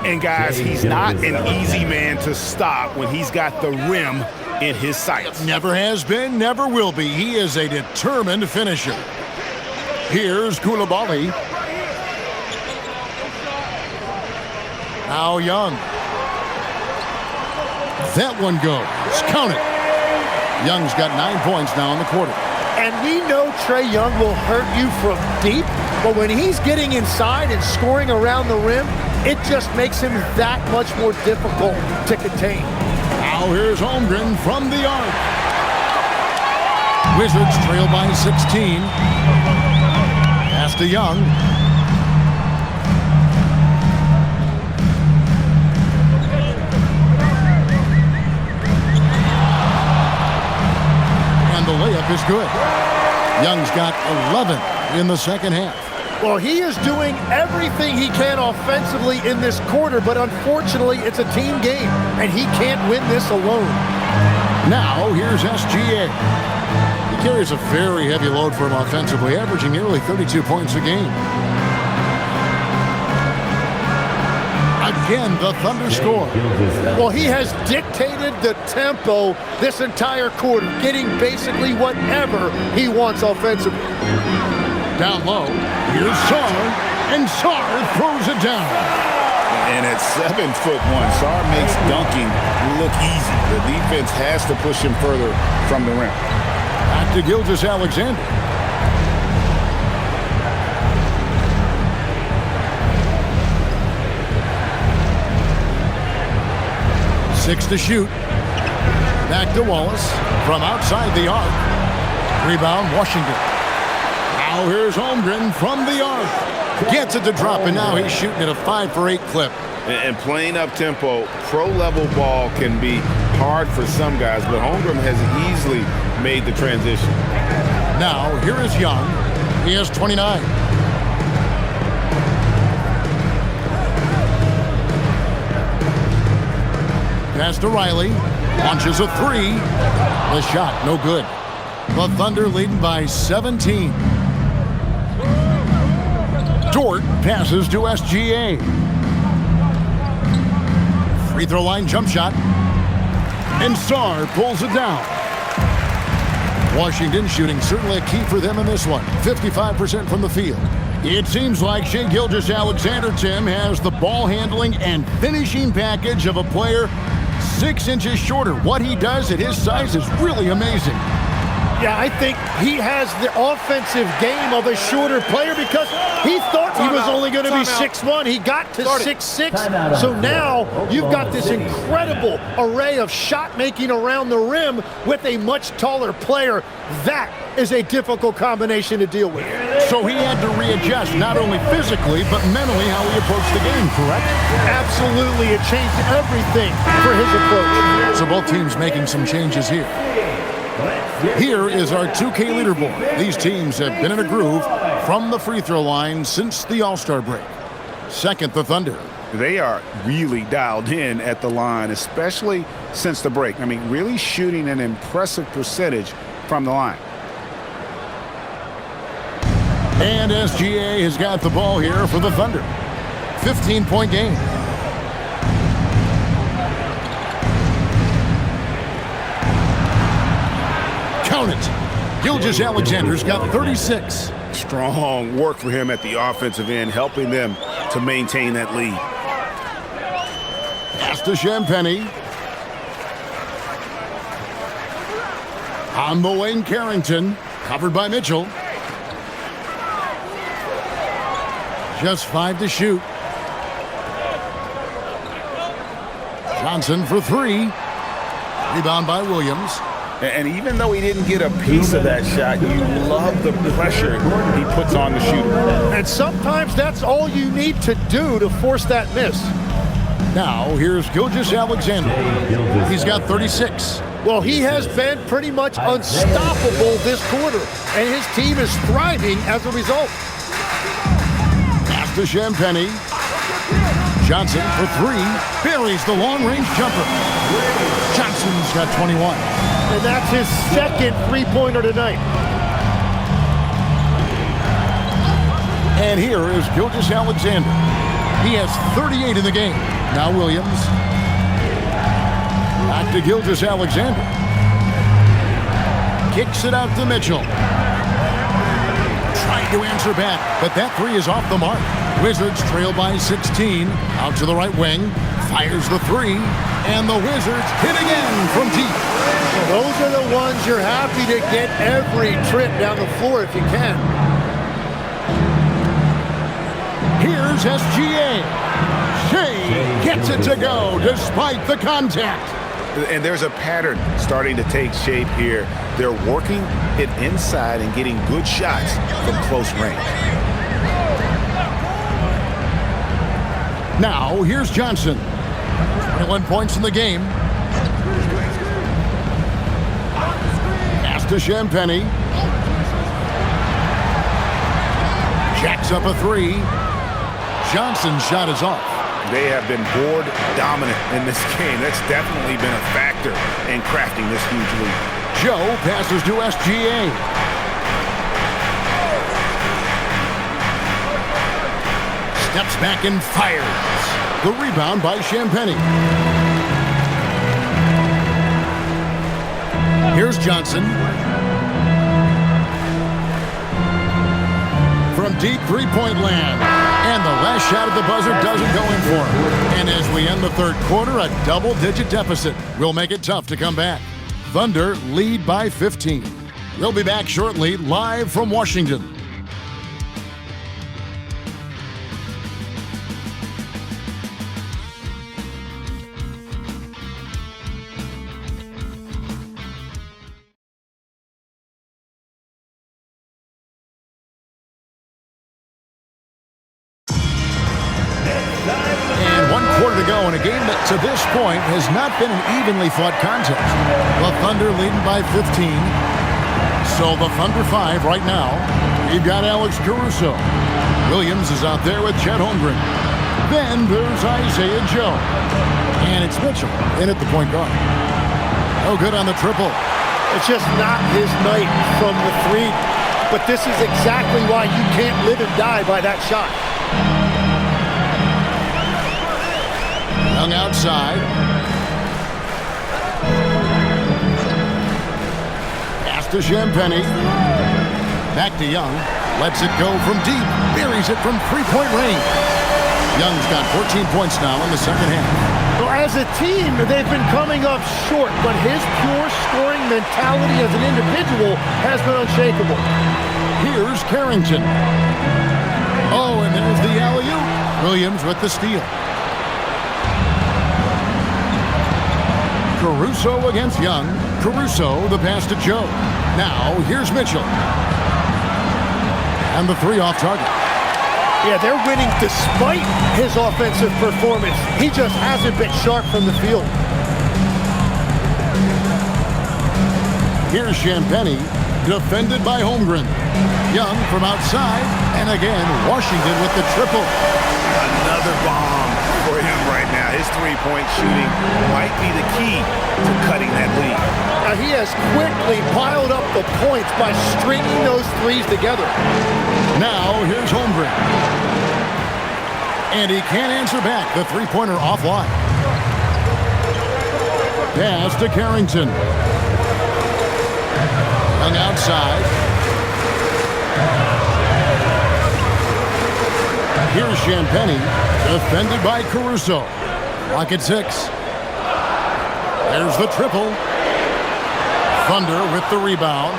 And guys, he's not an easy man to stop when he's got the rim in his sights. Never has been, never will be. He is a determined finisher. Here's Koulibaly. Now Young. That one goes. Count it. Young's got 9 points now in the quarter. And we know Trae Young will hurt you from deep, but when he's getting inside and scoring around the rim, it just makes him that much more difficult to contain. Now here's Holmgren from the arc. Wizards trail by 16. Pass to Young. And the layup is good. Young's got 11 in the second half. Well, he is doing everything he can offensively in this quarter, but unfortunately, it's a team game, and he can't win this alone. Now, here's SGA. He carries a very heavy load for him offensively, averaging nearly 32 points a game. Again, the Thunder score. Well, he has dictated the tempo this entire quarter, getting basically whatever he wants offensively. Down low, here's Sarr, and Sarr throws it down. And at 7'1", Sarr makes dunking look easy. The defense has to push him further from the rim. Back to Gilgeous-Alexander. Six to shoot. Back to Wallace from outside the arc. Rebound, Washington. Now here's Holmgren from the arc. Gets it to drop, and now he's shooting at a 5 for 8 clip. And playing up tempo, pro-level ball can be hard for some guys, but Holmgren has easily made the transition. Now here is Young. He has 29. Pass to Riley. Launches a 3. The shot, no good. The Thunder leading by 17. Dort passes to SGA. Free throw line jump shot. And Sarr pulls it down. Washington shooting certainly a key for them in this one. 55% from the field. It seems like Shai Gilgeous-Alexander, Tim, has the ball handling and finishing package of a player 6 inches shorter. What he does at his size is really amazing. Yeah, I think he has the offensive game of a shorter player because he thought he was only going to be 6'1". He got to 6'6". So now you've got this incredible array of shot making around the rim with a much taller player. That is a difficult combination to deal with. So he had to readjust not only physically but mentally how he approached the game, correct? Absolutely. It changed everything for his approach. So both teams making some changes here. Here is our 2K leaderboard. These teams have been in a groove from the free throw line since the All-Star break. Second, the Thunder. They are really dialed in at the line, especially since the break. I mean, really shooting an impressive percentage from the line. And SGA has got the ball here for the Thunder. 15-point game. Count it. Gilgeous-Alexander's got 36. Strong work for him at the offensive end, helping them to maintain that lead. Pass to Champagnie. On the wing, Carrington. Covered by Mitchell. Just 5 to shoot. Johnson for 3. Rebound by Williams. And even though he didn't get a piece of that shot, you love the pressure he puts on the shooter. And sometimes that's all you need to do to force that miss. Now, here's Gilgeous-Alexander. He's got 36. Well, he has been pretty much unstoppable this quarter, and his team is thriving as a result. Pass to Champagnie. Johnson for 3. Buries the long-range jumper. Johnson's got 21. And that's his second three-pointer tonight. And here is Gilgeous-Alexander. He has 38 in the game. Now Williams. Back to Gilgeous-Alexander. Kicks it out to Mitchell. Trying to answer back, but that 3 is off the mark. Wizards trail by 16. Out to the right wing. Fires the 3. And the Wizards hit again from deep. Well, those are the ones you're happy to get every trip down the floor if you can. Here's SGA. Shai gets it to go despite the contact. And there's a pattern starting to take shape here. They're working it inside and getting good shots from close range. Now, here's Johnson. 21 points in the game. Pass to Champagnie. Jacks up a 3. Johnson's shot is off. They have been board dominant in this game. That's definitely been a factor in crafting this huge lead. Joe passes to SGA. Steps back and fires. The rebound by Champagnie. Here's Johnson. From deep three-point land. And the last shot at the buzzer doesn't go in for him. And as we end the third quarter, a double-digit deficit will make it tough to come back. Thunder lead by 15. We'll be back shortly, live from Washington. To go in a game that to this point has not been an evenly fought contest. The Thunder leading by 15. So the Thunder 5 right now. You've got Alex Caruso. Williams is out there with Chet Holmgren. Then there's Isaiah Joe. And it's Mitchell in at the point guard. No good on the triple. It's just not his night from the 3. But this is exactly why you can't live and die by that shot. Young outside. to Champagny. Back to Young. Lets it go from deep. Buries it from three-point range. Young's got 14 points now in the second half. Well, as a team, they've been coming up short, but his pure scoring mentality as an individual has been unshakable. Here's Carrington. Oh, and there's the alley-oop. Williams with the steal. Caruso against Young. Caruso, the pass to Joe. Now, here's Mitchell. And the three off target. Yeah, they're winning despite his offensive performance. He just hasn't been sharp from the field. Here's Champagny, defended by Holmgren. Young from outside, and again, Washington with the triple. Another bomb for him right now. His three-point shooting might be the key to cutting that lead. Now, he has quickly piled up the points by stringing those threes together. Now, here's Holmgren. And he can't answer back. The three-pointer offline. Pass to Carrington. Young outside. Here's Champagny, defended by Caruso. Clock at 6. There's the triple. Thunder with the rebound.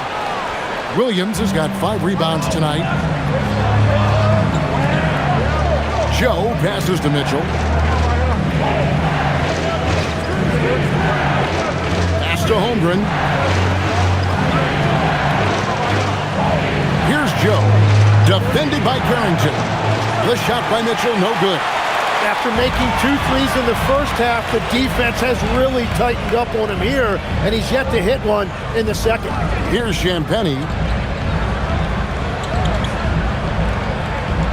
Williams has got 5 rebounds tonight. Joe passes to Mitchell. Pass to Holmgren. Here's Joe, defended by Carrington. The shot by Mitchell, no good. After making 2 threes in the first half, the defense has really tightened up on him here, and he's yet to hit one in the second. Here's Champagny.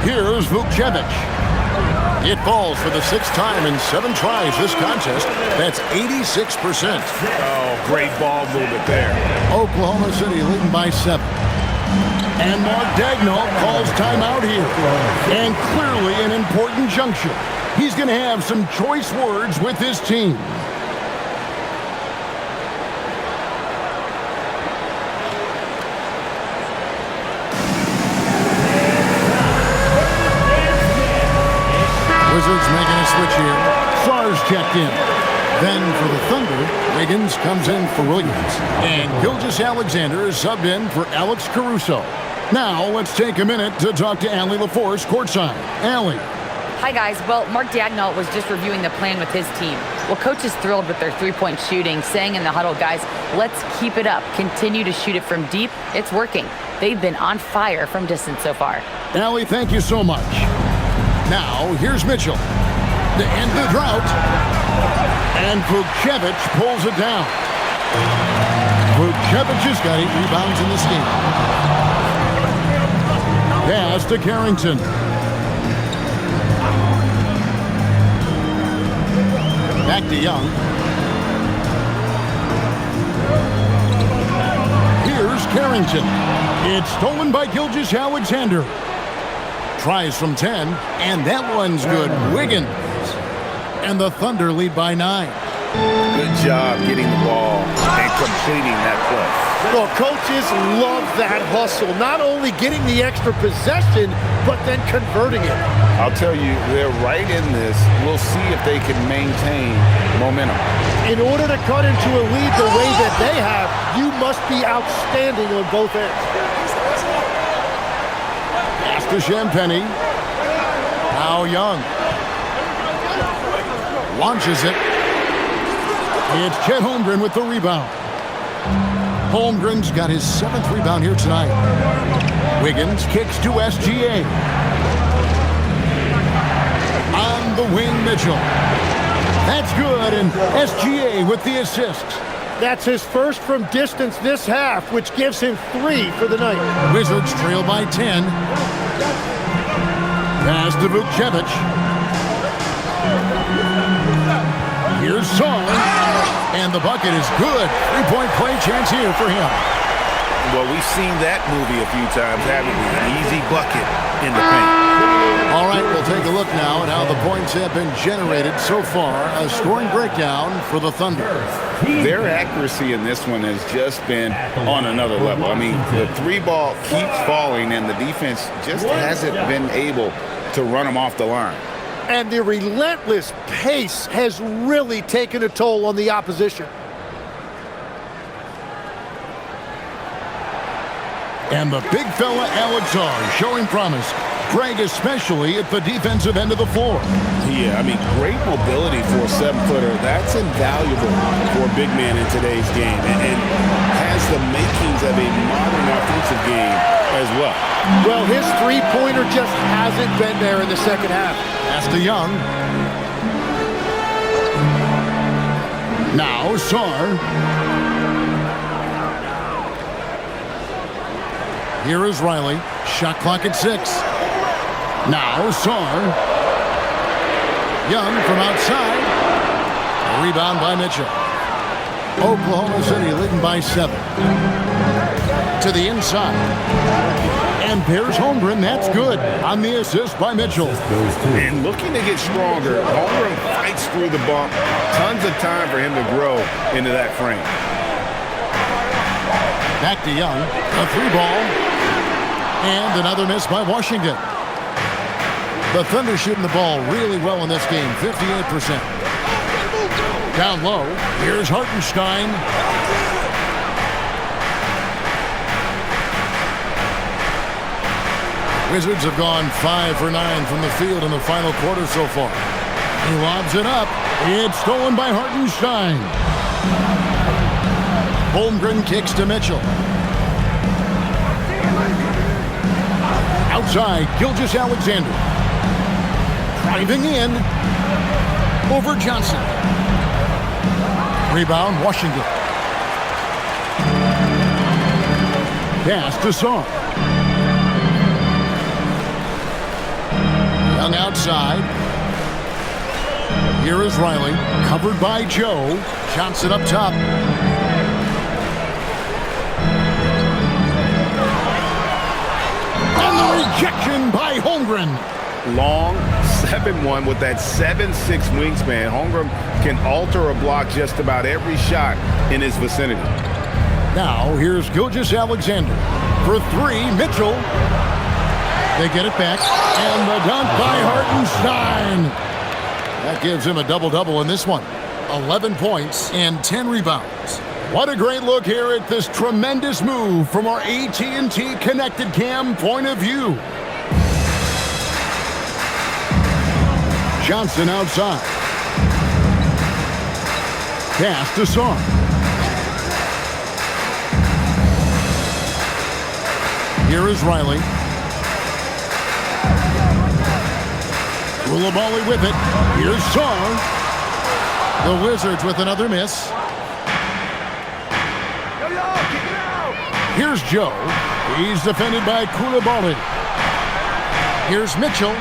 Here's Vukcevic. It falls for the 6th time in 7 tries this contest. That's 86%. Oh, great ball movement there. Oklahoma City leading by 7. And Mark Daigneault calls timeout here. And clearly an important juncture. He's going to have some choice words with his team. Wizards making a switch here. Sarge checked in. Then for the Thunder, Wiggins comes in for Williams. And Gilgeous-Alexander is subbed in for Alex Caruso. Now let's take a minute to talk to Allie LaForce courtside. Allie. Hi, guys. Well, Mark Daigneault was just reviewing the plan with his team. Well, coach is thrilled with their three-point shooting, saying in the huddle, guys, let's keep it up. Continue to shoot it from deep. It's working. They've been on fire from distance so far. Allie, thank you so much. Now, here's Mitchell to end the drought. And Vukcevic pulls it down. Vukcevic has got 8 rebounds in this game. Pass to Carrington. Back to Young. Here's Carrington. It's stolen by Gilgeous-Alexander. Tries from 10, and that one's good. Wiggins. And the Thunder lead by 9. Good job getting the ball and completing that play. Well, coaches love that hustle. Not only getting the extra possession, but then converting it. I'll tell you, they're right in this. We'll see if they can maintain momentum. In order to cut into a lead the way that they have, you must be outstanding on both ends. Pass to Champagny. Now Young. Launches it. It's Chet Holmgren with the rebound. Holmgren's got his 7th rebound here tonight. Wiggins kicks to SGA. On the wing, Mitchell. That's good, and SGA with the assist. That's his first from distance this half, which gives him 3 for the night. Wizards trail by 10. Pass to Vukcevic. Here's Song. And the bucket is good. 3-point play chance here for him. Well, we've seen that movie a few times, haven't we? An easy bucket in the paint. All right, we'll take a look now at how the points have been generated so far. A scoring breakdown for the Thunder. Their accuracy in this one has just been on another level. I mean, the three ball keeps falling, and the defense just hasn't been able to run them off the line. And the relentless pace has really taken a toll on the opposition. And the big fella Alex R showing promise. Greg especially at the defensive end of the floor. Yeah, I mean, great mobility for a 7-footer. That's invaluable for a big man in today's game, and has the makings of a modern offensive game as well. Well, his three-pointer just hasn't been there in the second half. Pass to Young. Now Sarr. Here is Riley. Shot clock at 6. Now Sarr. Young from outside. A rebound by Mitchell. Oklahoma City leading by 7. To the inside. And there's Holmgren. That's good on the assist by Mitchell. And looking to get stronger, Holmgren fights through the bump. Tons of time for him to grow into that frame. Back to Young. A 3-ball. And another miss by Washington. The Thunder shooting the ball really well in this game, 58%. Down low, here's Hartenstein. Wizards have gone 5 for 9 from the field in the final quarter so far. He lobs it up. It's stolen by Hartenstein. Holmgren kicks to Mitchell. Outside, Gilgeous-Alexander. Driving in over Johnson. Rebound, Washington. Pass to Sarr. Young outside. Here is Riley, covered by Joe. Johnson up top. And the rejection by Holmgren. Long 7-1 with that 7'6" wingspan. Holmgren can alter a block just about every shot in his vicinity. Now here's Gilgeous-Alexander for 3. Mitchell. They get it back, and the dunk by Hartenstein. That gives him a double-double in this one. 11 points and 10 rebounds. What a great look here at this tremendous move from our AT&T Connected Cam point of view. Johnson outside. Pass to Sarr. Here is Riley. Koulibaly with it. Here's Sarr. The Wizards with another miss. Here's Joe. He's defended by Koulibaly. Here's Mitchell.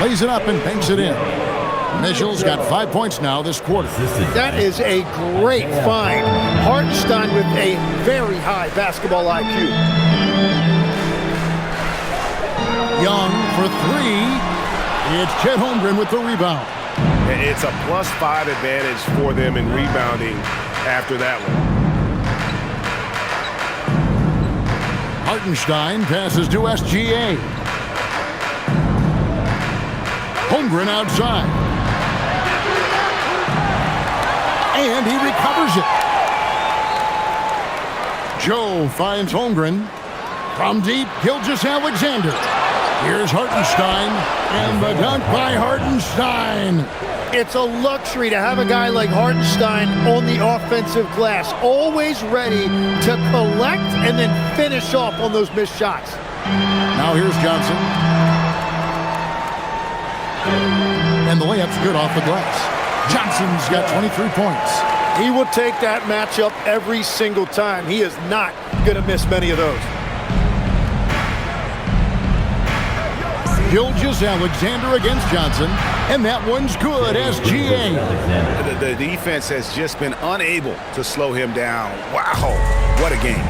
Lays it up and banks it in. Mitchell's got 5 points now this quarter. That is a great find. Hartenstein with a very high basketball IQ. Young for 3. It's Chet Holmgren with the rebound. It's a +5 advantage for them in rebounding after that one. Hartenstein passes to SGA. Holmgren outside. And he recovers it. Joe finds Holmgren. From deep, Gilgeous-Alexander. Here's Hartenstein. And the dunk by Hartenstein. It's a luxury to have a guy like Hartenstein on the offensive glass, always ready to collect and then finish off on those missed shots. Now here's Johnson. And the layup's good off the glass. Johnson's got 23 points. He will take that matchup every single time. He is not going to miss many of those. Gilgeous-Alexander against Johnson, and that one's good. SGA. The defense has just been unable to slow him down. Wow, what a game.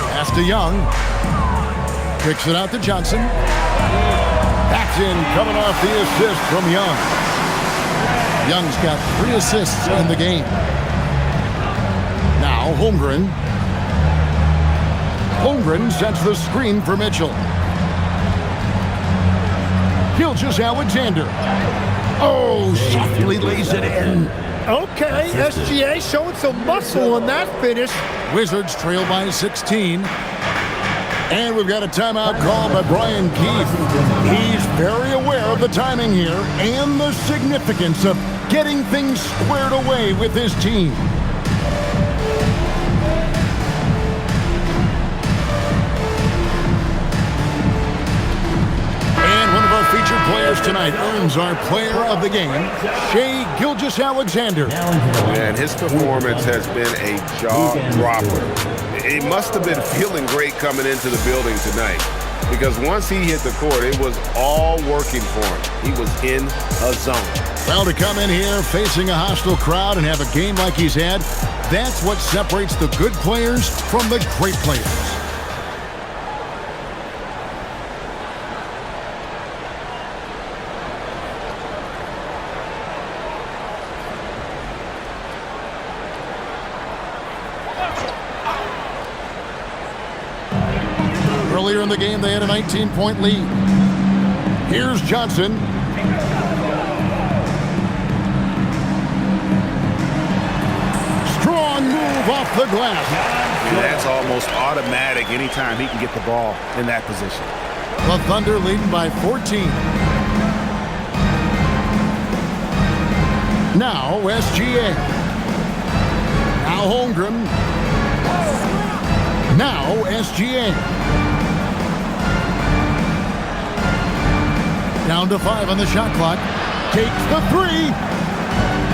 Pass to Young. Kicks it out to Johnson. Paxson coming off the assist from Young. Young's got 3 assists in the game. Now Holmgren. Holmgren sets the screen for Mitchell. Gilgeous-Alexander. Oh, softly lays it in. Okay, SGA showing some muscle on that finish. Wizards trail by 16. And we've got a timeout called by Brian Keefe. He's very aware of the timing here and the significance of getting things squared away with his team. Featured players tonight earns our player of the game, Shai Gilgeous-Alexander. Man, his performance has been a jaw-dropper. He must have been feeling great coming into the building tonight because once he hit the court, it was all working for him. He was in a zone. Well, to come in here facing a hostile crowd and have a game like he's had, that's what separates the good players from the great players. Earlier in the game, they had a 19-point lead. Here's Johnson. Strong move off the glass. That's almost automatic anytime he can get the ball in that position. The Thunder leading by 14. Now SGA. Now Holmgren. Now SGA. Down to 5 on the shot clock. Takes the 3.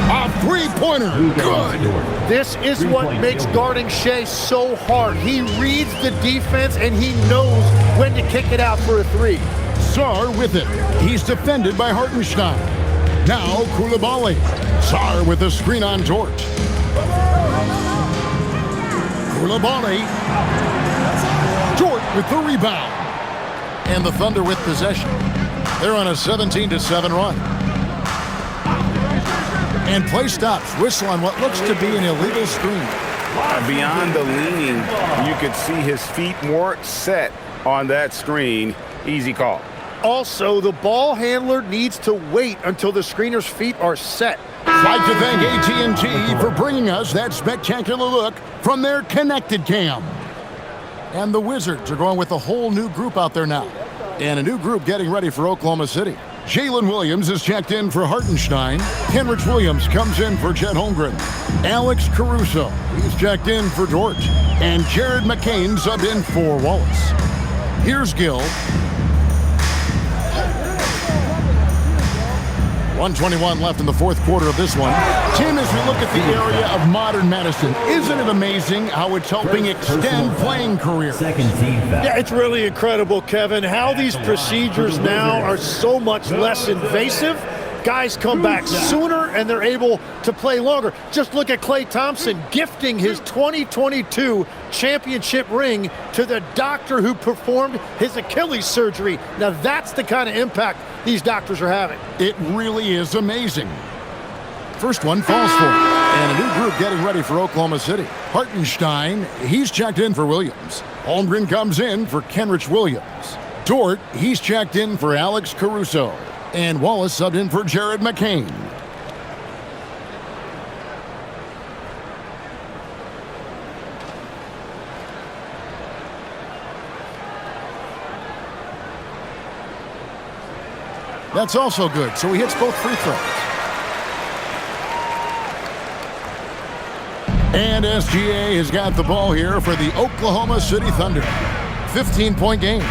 A three-pointer. Good. This is what makes guarding Shai so hard. He reads the defense, and he knows when to kick it out for a 3. Sarr with it. He's defended by Hartenstein. Now Koulibaly. Sarr with the screen on Dort. Koulibaly. Dort with the rebound. And the Thunder with possession. They're on a 17-7 run. And play stops. Whistle on what looks to be an illegal screen. Beyond the leaning, you could see his feet weren't set on that screen. Easy call. Also, the ball handler needs to wait until the screener's feet are set. I'd like to thank AT&T for bringing us that spectacular look from their Connected Cam. And the Wizards are going with a whole new group out there now. And a new group getting ready for Oklahoma City. Jalen Williams is checked in for Hartenstein. Kenrich Williams comes in for Chet Holmgren. Alex Caruso, he's checked in for Dort. And Jared McCain subbed in for Wallace. Here's Gill. 1:21 left in the fourth quarter of this one. Tim, as we look at the area of modern medicine, isn't it amazing how it's helping extend playing careers? Second team foul. Yeah, it's really incredible, Kevin, how these procedures now are so much less invasive. Guys come back sooner, and they're able to play longer. Just look at Klay Thompson gifting his 2022 championship ring to the doctor who performed his Achilles surgery. Now, that's the kind of impact these doctors are having. It really is amazing. First one falls for him. And a new group getting ready for Oklahoma City. Hartenstein, he's checked in for Williams. Holmgren comes in for Kenrich Williams. Dort, he's checked in for Alex Caruso. And Wallace subbed in for Jared McCain. That's also good, so he hits both free throws. And SGA has got the ball here for the Oklahoma City Thunder. 15-point game.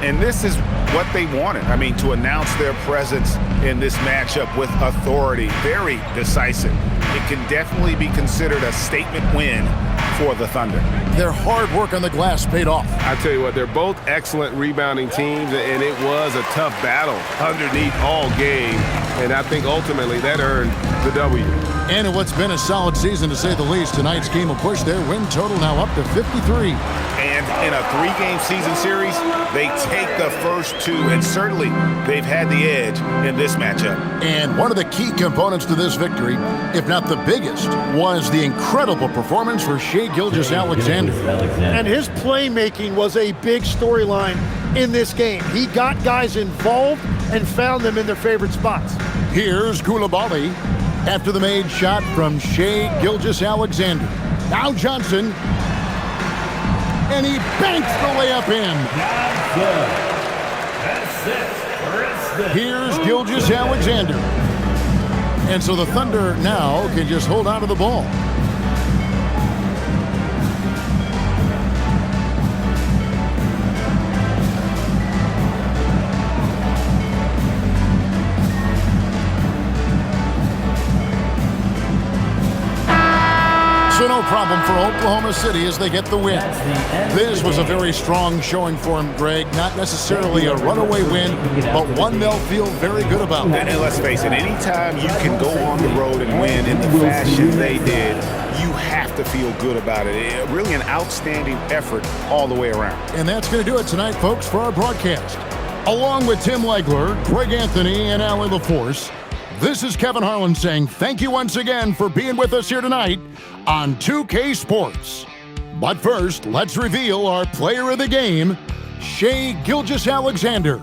And this is what they wanted. I mean, to announce their presence in this matchup with authority. Very decisive. It can definitely be considered a statement win for the Thunder. Their hard work on the glass paid off. I tell you what, they're both excellent rebounding teams, and it was a tough battle underneath all game. And I think ultimately that earned the W. And in what's been a solid season, to say the least, tonight's game will push their win total now up to 53. And in a 3-game season series, they take the first 2, and certainly they've had the edge in this matchup. And one of the key components to this victory, if not the biggest, was the incredible performance for Shai Gilgeous-Alexander. And his playmaking was a big storyline in this game. He got guys involved and found them in their favorite spots. Here's Koulibaly after the made shot from Shai Gilgeous-Alexander. Now Johnson. And he banks the layup in. Here's Gilgeous-Alexander. And so the Thunder now can just hold on to the ball. So no problem for Oklahoma City as they get the win. This was a very strong showing for him, Greg. Not necessarily a runaway win, but one they'll feel very good about. And let's face it, anytime you can go on the road and win in the fashion they did, you have to feel good about it. Really an outstanding effort all the way around. And that's going to do it tonight, folks, for our broadcast. Along with Tim Legler, Greg Anthony, and Allie LaForce, this is Kevin Harlan saying thank you once again for being with us here tonight on 2K Sports. But first, let's reveal our player of the game, Shai Gilgeous-Alexander.